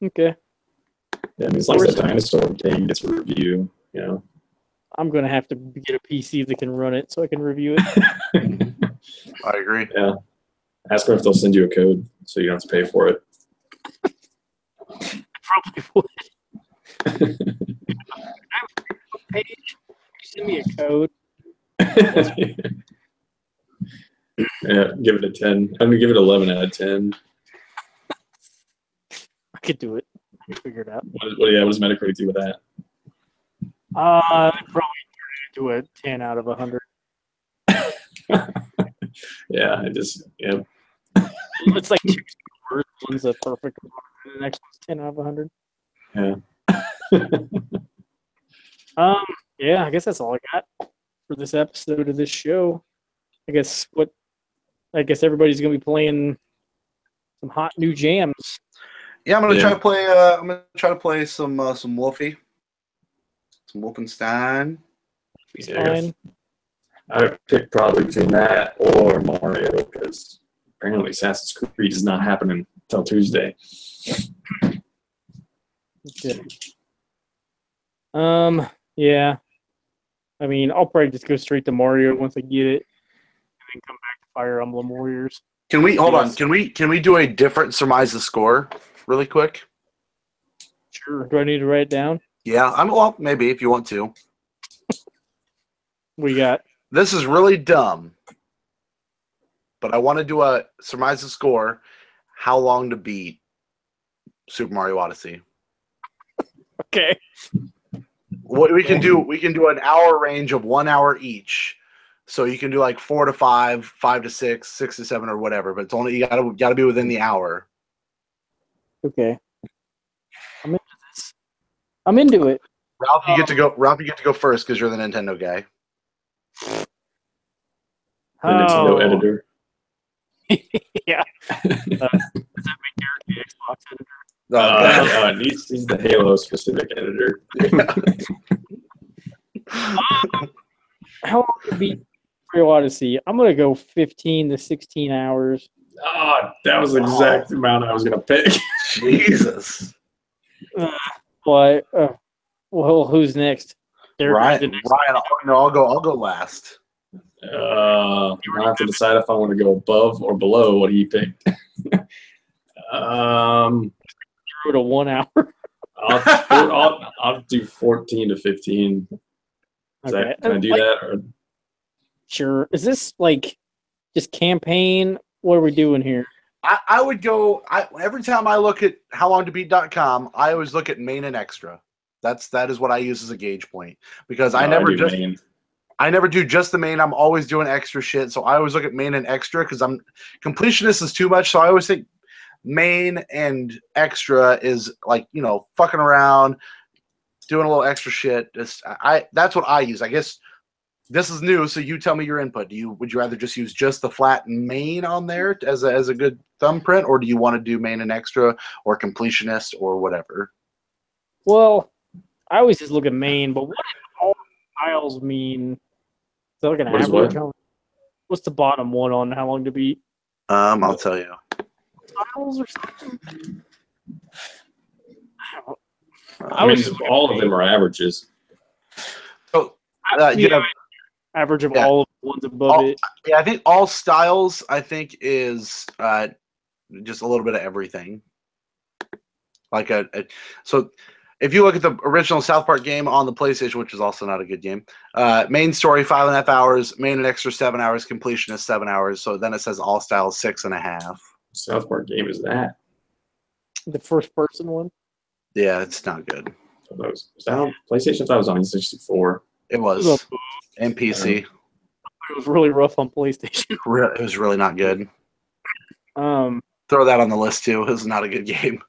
Okay. Yeah, I mean, it's like that dinosaur thing gets a review, you know. I'm going to have to get a PC that can run it so I can review it. I agree. Yeah. Ask them if they'll send you a code so you don't have to pay for it. Probably would. Page, send me a code. Yeah, give it a 10. I'm going to give it 11 out of 10. I could do it. I can figure it out. What does Metacritic do with that? Probably do a 10 out of 100. Yeah, yeah. It's like 2 scores. One's a perfect one, and the next one's 10 out of 100. Yeah. Yeah, I guess that's all I got for this episode of this show. I guess everybody's gonna be playing some hot new jams. Yeah, I'm gonna try to play. I'm gonna try to play some Wolfie, some Wolfenstein. It's fine. I would pick probably between that or Mario because apparently Assassin's Creed is not happening until Tuesday. Okay. Yeah. I mean, I'll probably just go straight to Mario once I get it, and then come back to Fire Emblem Warriors. Can we hold on? Can we do a different surmise the score really quick? Sure. Do I need to write it down? Yeah, well, maybe if you want to. We got. This is really dumb, but I want to do a surmise the score. How long to beat Super Mario Odyssey? Okay. What we can do an hour range of 1 hour each. So you can do like 4 to 5, 5 to 6, 6 to 7, or whatever. But it's only you gotta be within the hour. Okay. I'm into this. I'm into it. Ralph, you get to go. Ralph, you get to go first because you're the Nintendo guy. The Nintendo editor. Yeah. Does that make Derek the Xbox editor? He's the Halo specific editor. How long to beat Mario Odyssey? I'm gonna go 15 to 16 hours. Oh, that was the exact amount I was gonna pick. Jesus. Well, who's next? Ryan. I'll go last. I have to decide if I want to go above or below what he picked. 0 to 1 hour. I'll do 14 to 15. Okay. Can I do that? Or? Sure. Is this like just campaign? What are we doing here? I would go. Every time I look at howlongtobeat.com, I always look at main and extra. That is what I use as a gauge point because I never do just the main. I'm always doing extra shit. So I always look at main and extra because completionist is too much. So I always think main and extra is like, fucking around, doing a little extra shit. That's what I use. I guess this is new, so you tell me your input. Would you rather just use just the flat main on there as a good thumbprint, or do you want to do main and extra or completionist or whatever? Well, I always just look at main, but what do all tiles mean? Is that like an average? What's the bottom one on how long to beat? I'll tell you. Tiles or something? I mean, all of them are averages. So you have average of all of the ones above it. Yeah, I think all styles. I think is just a little bit of everything. Like so. If you look at the original South Park game on the PlayStation, which is also not a good game, main story 5.5 hours, main and extra 7 hours, completionist 7 hours. So then it says all styles 6.5. South Park game is that? The first person one? Yeah, it's not good. Was that on PlayStation? I thought it was on N64. It was. And PC. It was really rough on PlayStation. It was really not good. Throw that on the list too. It was not a good game.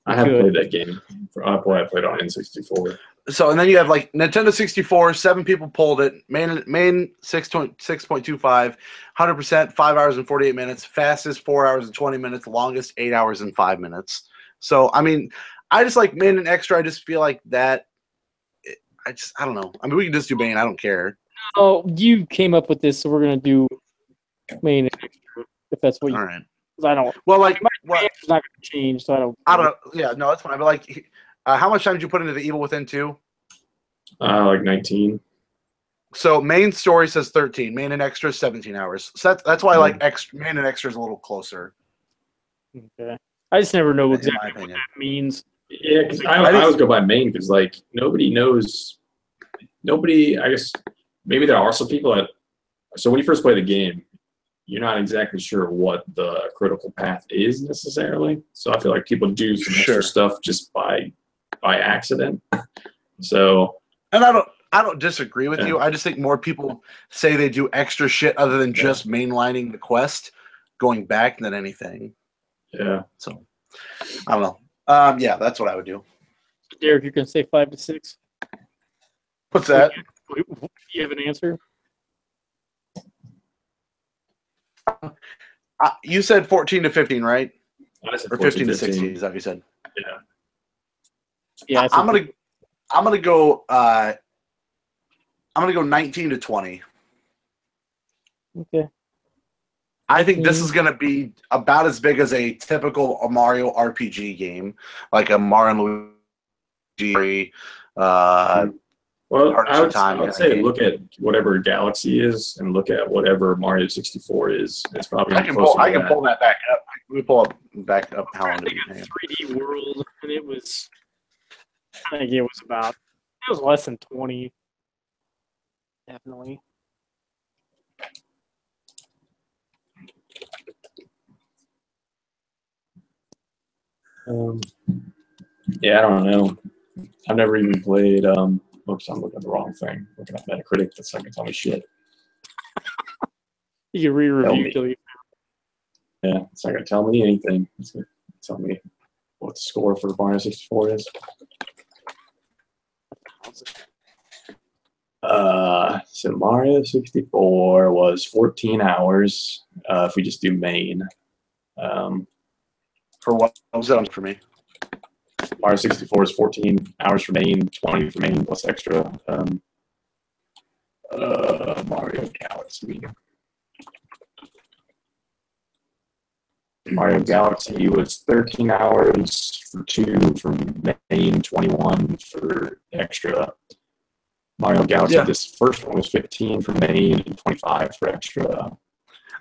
I have played that game. I played on N64. So, and then you have like Nintendo 64, 7 people pulled it. Main 6.25, 100%, 5 hours and 48 minutes. Fastest 4 hours and 20 minutes. Longest 8 hours and 5 minutes. So, I mean, I just like main and extra. I just feel like that. I don't know. I mean, we can just do main. I don't care. Oh, you came up with this, so we're gonna do main and extra if that's what you. All right. I don't. Well, like, my answer's not gonna change, so I don't. I don't know. Yeah, no, that's fine. But like, how much time did you put into the Evil Within 2? Like 19. So main story says 13. Main and extra is 17 hours. So that's why I like main and extra is a little closer. Okay. I just never know exactly what that means. Yeah, because I always go by main because like nobody knows. I guess maybe there are some people that. So when you first play the game, you're not exactly sure what the critical path is necessarily. So I feel like people do some extra stuff just by accident. So, and I don't disagree with you. I just think more people say they do extra shit other than just mainlining the quest, going back than anything. Yeah. So I don't know. Yeah, that's what I would do. Derek, you can say 5 to 6. What's that? You have an answer? You said 14 to 15, right? I said or 15 to 16. Is that what you said? Yeah. Yeah. I'm gonna go 19 to 20. Okay. I think this is gonna be about as big as a typical Mario RPG game, like a Mario and Luigi. Well, Well, hardest I of time. would say look at whatever Galaxy is and look at whatever Mario 64 is. It's probably I can closer pull. to I can that. pull that back up. We pull up back up. How long I did think we? of 3D World, and it was. I think it was about. It was less than 20. Definitely. Yeah, I don't know. I've never even played. Oops, I'm looking at the wrong thing. Looking at Metacritic. That's not gonna tell me shit. You can re-review till you. Yeah, it's not gonna tell me anything. It's gonna tell me what the score for Mario 64 is. So Mario 64 was 14 hours. If we just do main. For what was it on for me? Mario 64 is 14 hours for main, 20 for main plus extra. Mario Galaxy. Mario Galaxy was 13 hours for 2 for main, 21 for extra. Mario Galaxy, this first one was 15 for main and 25 for extra.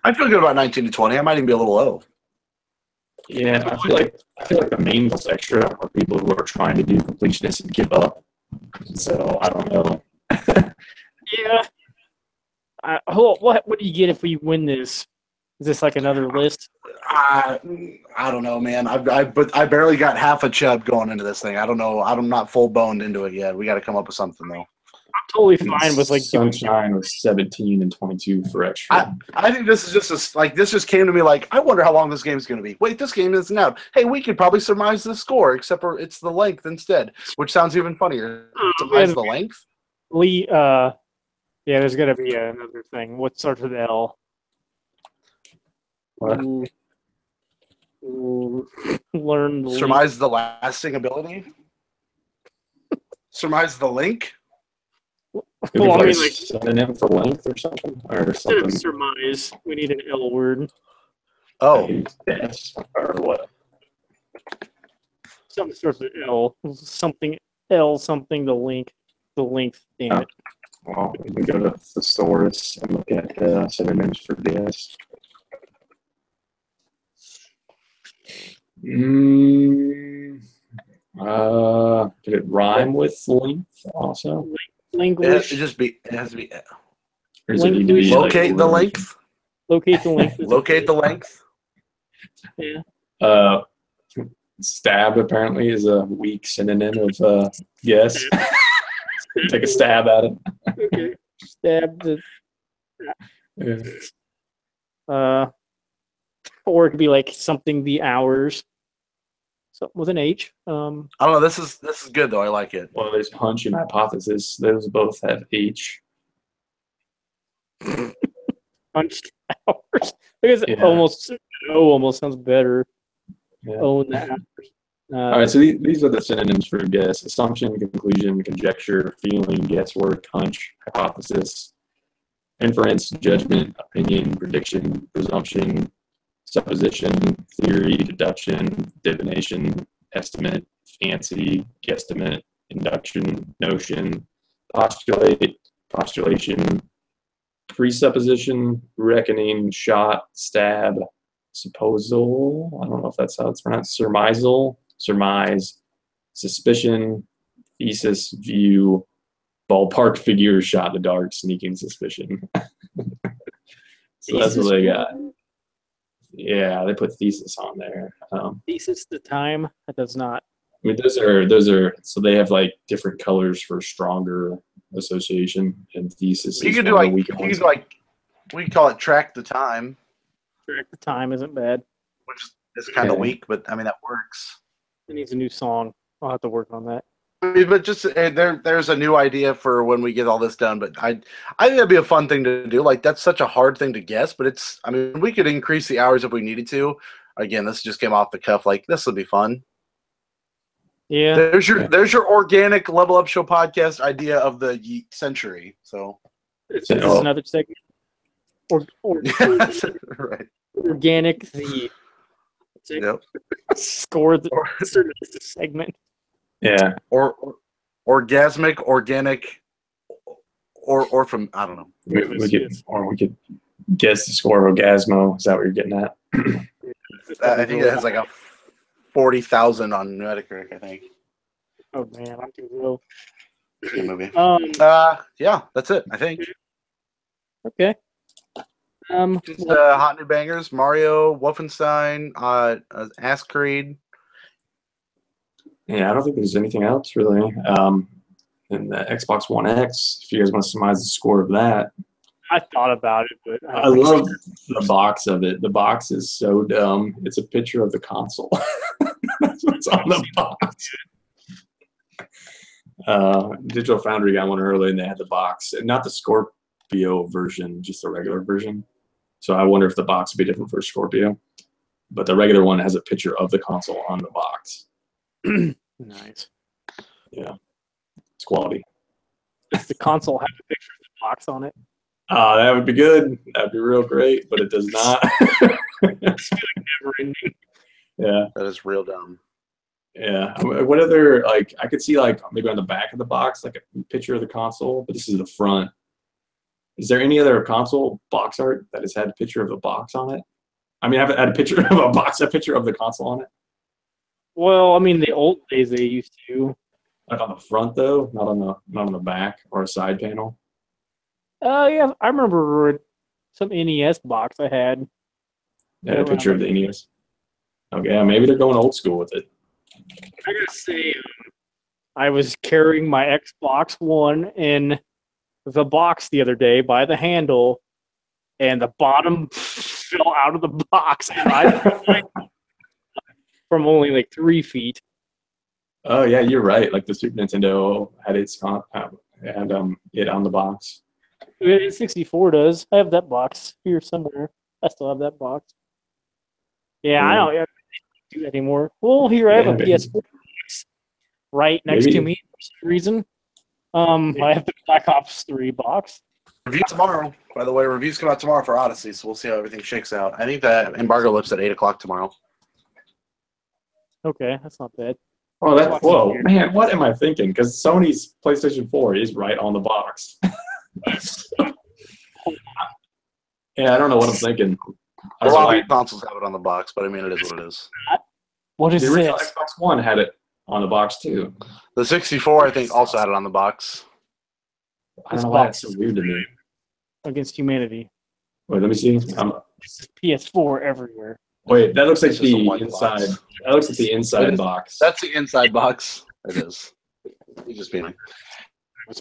I feel good about 19 to 20. I might even be a little low. Yeah, I feel like the main plus extra are people who are trying to do completionists and give up. So I don't know. Yeah. What do you get if we win this? Is this like another list? I don't know, man. I barely got half a chub going into this thing. I don't know. I'm not full boned into it yet. We got to come up with something though. I'm totally fine with like Sunshine was 17 and 22 for extra. I think this is just this just came to me like, I wonder how long this game's going to be. Wait, this game isn't out. Hey, we could probably surmise the score, except for it's the length instead, which sounds even funnier. Surmise the length. Yeah, there's gonna be another thing. What starts with L? What? Learn the Surmise the lasting ability. Surmise the link. Well, I mean, like synonym for length or something, instead of surmise, we need an L word. Oh, yes, or what? Something starts with L. Something L. Something the link. The length. Damn it. Well, we can go to thesaurus and look at synonyms for this. Did it rhyme with length also? Language. It has to be. Or does it need to be locate the length? Locate the length. Locate the length. Yeah. Stab apparently is a weak synonym of guess. Take a stab at it. Okay. Stab the. Or it could be like something the hours. Something with an H. I don't know. This is good though. I like it. Well, there's hunch and hypothesis. Those both have H. Punched hours. Because almost sounds better. Yeah. Own the hours. All right, so these are the synonyms for guess: assumption, conclusion, conjecture, feeling, guesswork, hunch, hypothesis, inference, judgment, opinion, prediction, presumption, supposition, theory, deduction, divination, estimate, fancy, guesstimate, induction, notion, postulate, postulation, presupposition, reckoning, shot, stab, supposal. I don't know if that's how it's pronounced. Surmisal, surmise, suspicion, thesis, view, ballpark figure, shot in the dark, sneaking suspicion. So that's what they got. Yeah, they put thesis on there. Thesis the time. That does not. I mean, those are so they have like different colors for stronger association, and thesis. You could do we could call it track the time. Track the time isn't bad. Which is kind of weak, but I mean that works. It needs a new song. I'll have to work on that. I mean, but just there's a new idea for when we get all this done. But I think that'd be a fun thing to do. Like that's such a hard thing to guess, but I mean, we could increase the hours if we needed to. Again, this just came off the cuff. Like this would be fun. Yeah. There's your organic Level Up Show podcast idea of the century. So this is another segment. Right. Organic the. Yep. Score the segment. Yeah. Or orgasmic, organic, or from I don't know. We could guess the score of Orgasmo. Is that what you're getting at? I think it has like a 40,000 on Metacritic. I think. Oh man, I'm too low. Good movie. Yeah, that's it. I think. Okay. Just hot new bangers: Mario, Wolfenstein, Ass Creed. Yeah, I don't think there's anything else really. And the Xbox One X, if you guys want to surmise the score of that. I thought about it, but I love the box of it. The box is so dumb. It's a picture of the console. That's what's on the box. Digital Foundry got one early, and they had the box, and not the Scorpio version, just the regular version. So I wonder if the box would be different for Scorpio. But the regular one has a picture of the console on the box. Nice. Yeah, it's quality. Does the console have a picture of the box on it? That would be good. That'd be real great, but it does not. It's like never ending. Yeah, that is real dumb. Yeah. What other, like, I could see, like, maybe on the back of the box, like a picture of the console, but this is the front. Is there any other console box art that has had a picture of a box on it? I mean, I haven't had a picture of a box, a picture of the console on it. Well, I mean, the old days they used to. Like on the front, though, not on the back or a side panel. Yeah, I remember some NES box I had. Yeah, a picture of the NES. Okay, yeah, maybe they're going old school with it. I gotta say, I was carrying my Xbox One in the box the other day by the handle, and the bottom fell out of the box, and I from only like 3 feet. Oh yeah, you're right. Like the Super Nintendo had it on the box. The 64 does. I have that box here somewhere. I still have that box. Yeah, I don't do that anymore. Well, here I have a PS4 box right next to me for some reason. I have the Black Ops 3 box. Review tomorrow. By the way, reviews come out tomorrow for Odyssey, so we'll see how everything shakes out. I think that embargo lifts at 8 o'clock tomorrow. Okay, that's not bad. Oh, whoa, man! What am I thinking? Because Sony's PlayStation 4 is right on the box. Yeah, I don't know what I'm thinking. A lot of consoles have it on the box, but I mean, it is what it is. What is the original this? Xbox One had it on the box too. The 64, I think, also had it on the box. I don't know why it's so weird to me. Against humanity. Wait, let me see. This is PS4 everywhere. Wait, that looks like the inside. Box. That looks like the inside box. That's the inside box. It is. You just being.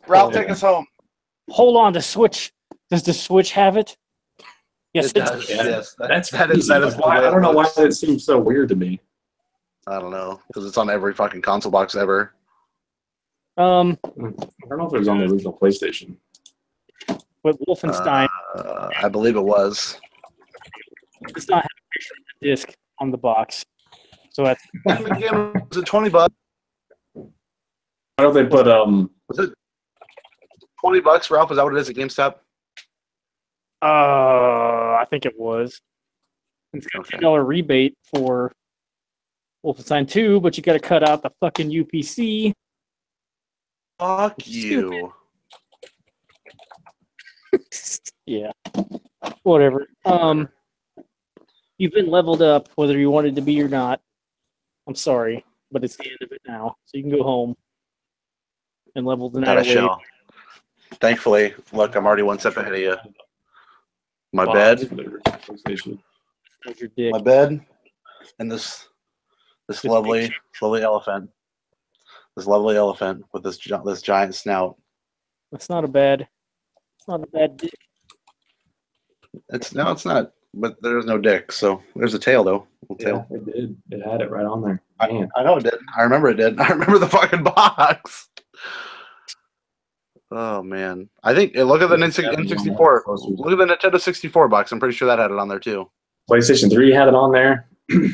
Ralph, take us home. Hold on, the Switch. Does the Switch have it? Yes, it does. Yeah. Yes, that is why. I don't know why it seems so weird to me. I don't know, because it's on every fucking console box ever. I don't know if it was on the original PlayStation. But Wolfenstein. Uh, I believe it was. Does not have a picture of the disc on the box. So that's Was it $20? Why don't they put Was it $20, Ralph? Is that what it is at GameStop? I think it was. It's got a $10 rebate for Wolfenstein 2, but you got to cut out the fucking UPC. Fuck you. Yeah. Whatever. You've been leveled up, whether you wanted to be or not. I'm sorry, but it's the end of it now. So you can go home and level the night away. Thankfully, look, I'm already one step ahead of you. My bed, and this lovely elephant. This lovely elephant with this giant snout. It's not a bad dick. It's not. But there's no dick, so there's a tail though. Yeah, it did. It had it right on there. I know it did. I remember it did. I remember the fucking box. Oh man, I think look at the N64. Look at the Nintendo 64 box. I'm pretty sure that had it on there too. PlayStation 3 had it on there. Man,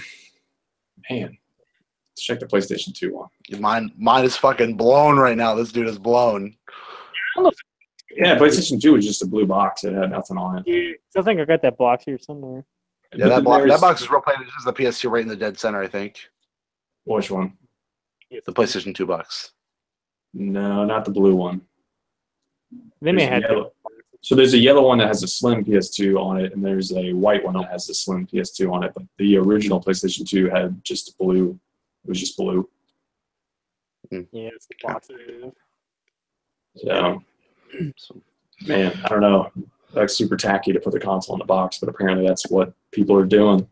let's check the PlayStation 2 one. Mine is fucking blown right now. This dude is blown. Yeah, PlayStation 2 was just a blue box. It had nothing on it. Yeah, I think I got that box here somewhere. Yeah, that box is real plain. It's just the PS2 right in the dead center, I think. Which one? The PlayStation 2 box. No, not the blue one. They may have Yellow. So there's a yellow one that has a slim PS2 on it, and there's a white one that has a slim PS2 on it. But the original PlayStation 2 had just blue. It was just blue. Yeah, it's the box I have. So, man, I don't know. That's super tacky to put the console in the box, but apparently that's what people are doing.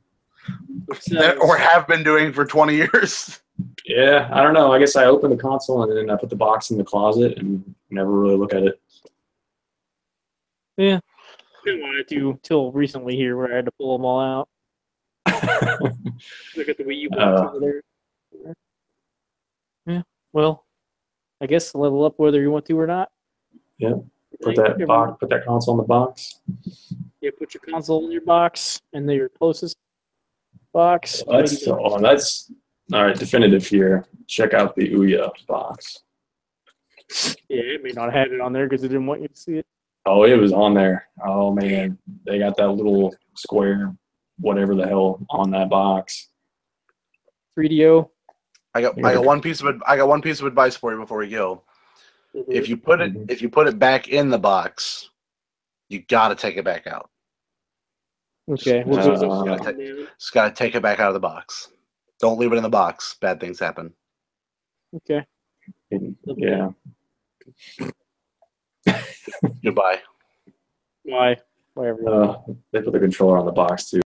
Or have been doing for 20 years. Yeah, I don't know. I guess I opened the console and then I put the box in the closet and never really look at it. Yeah. I didn't want to do till recently here where I had to pull them all out. Look at the Wii U box over there. Yeah. Well, I guess level up whether you want to or not. Yeah. Put that console in the box. Yeah, put your console in your box and then your closest box. That's all right. Definitive here. Check out the Ouya box. Yeah, it may not have had it on there because it didn't want you to see it. Oh, it was on there. Oh man, they got that little square, whatever the hell, on that box. 3DO. I got one piece of advice for you before we go. Mm-hmm. If you put it back in the box, you got to take it back out. Okay. Just got to take it back out of the box. Don't leave it in the box. Bad things happen. Okay. Yeah. Goodbye. Why? Whatever. They put the controller on the box too.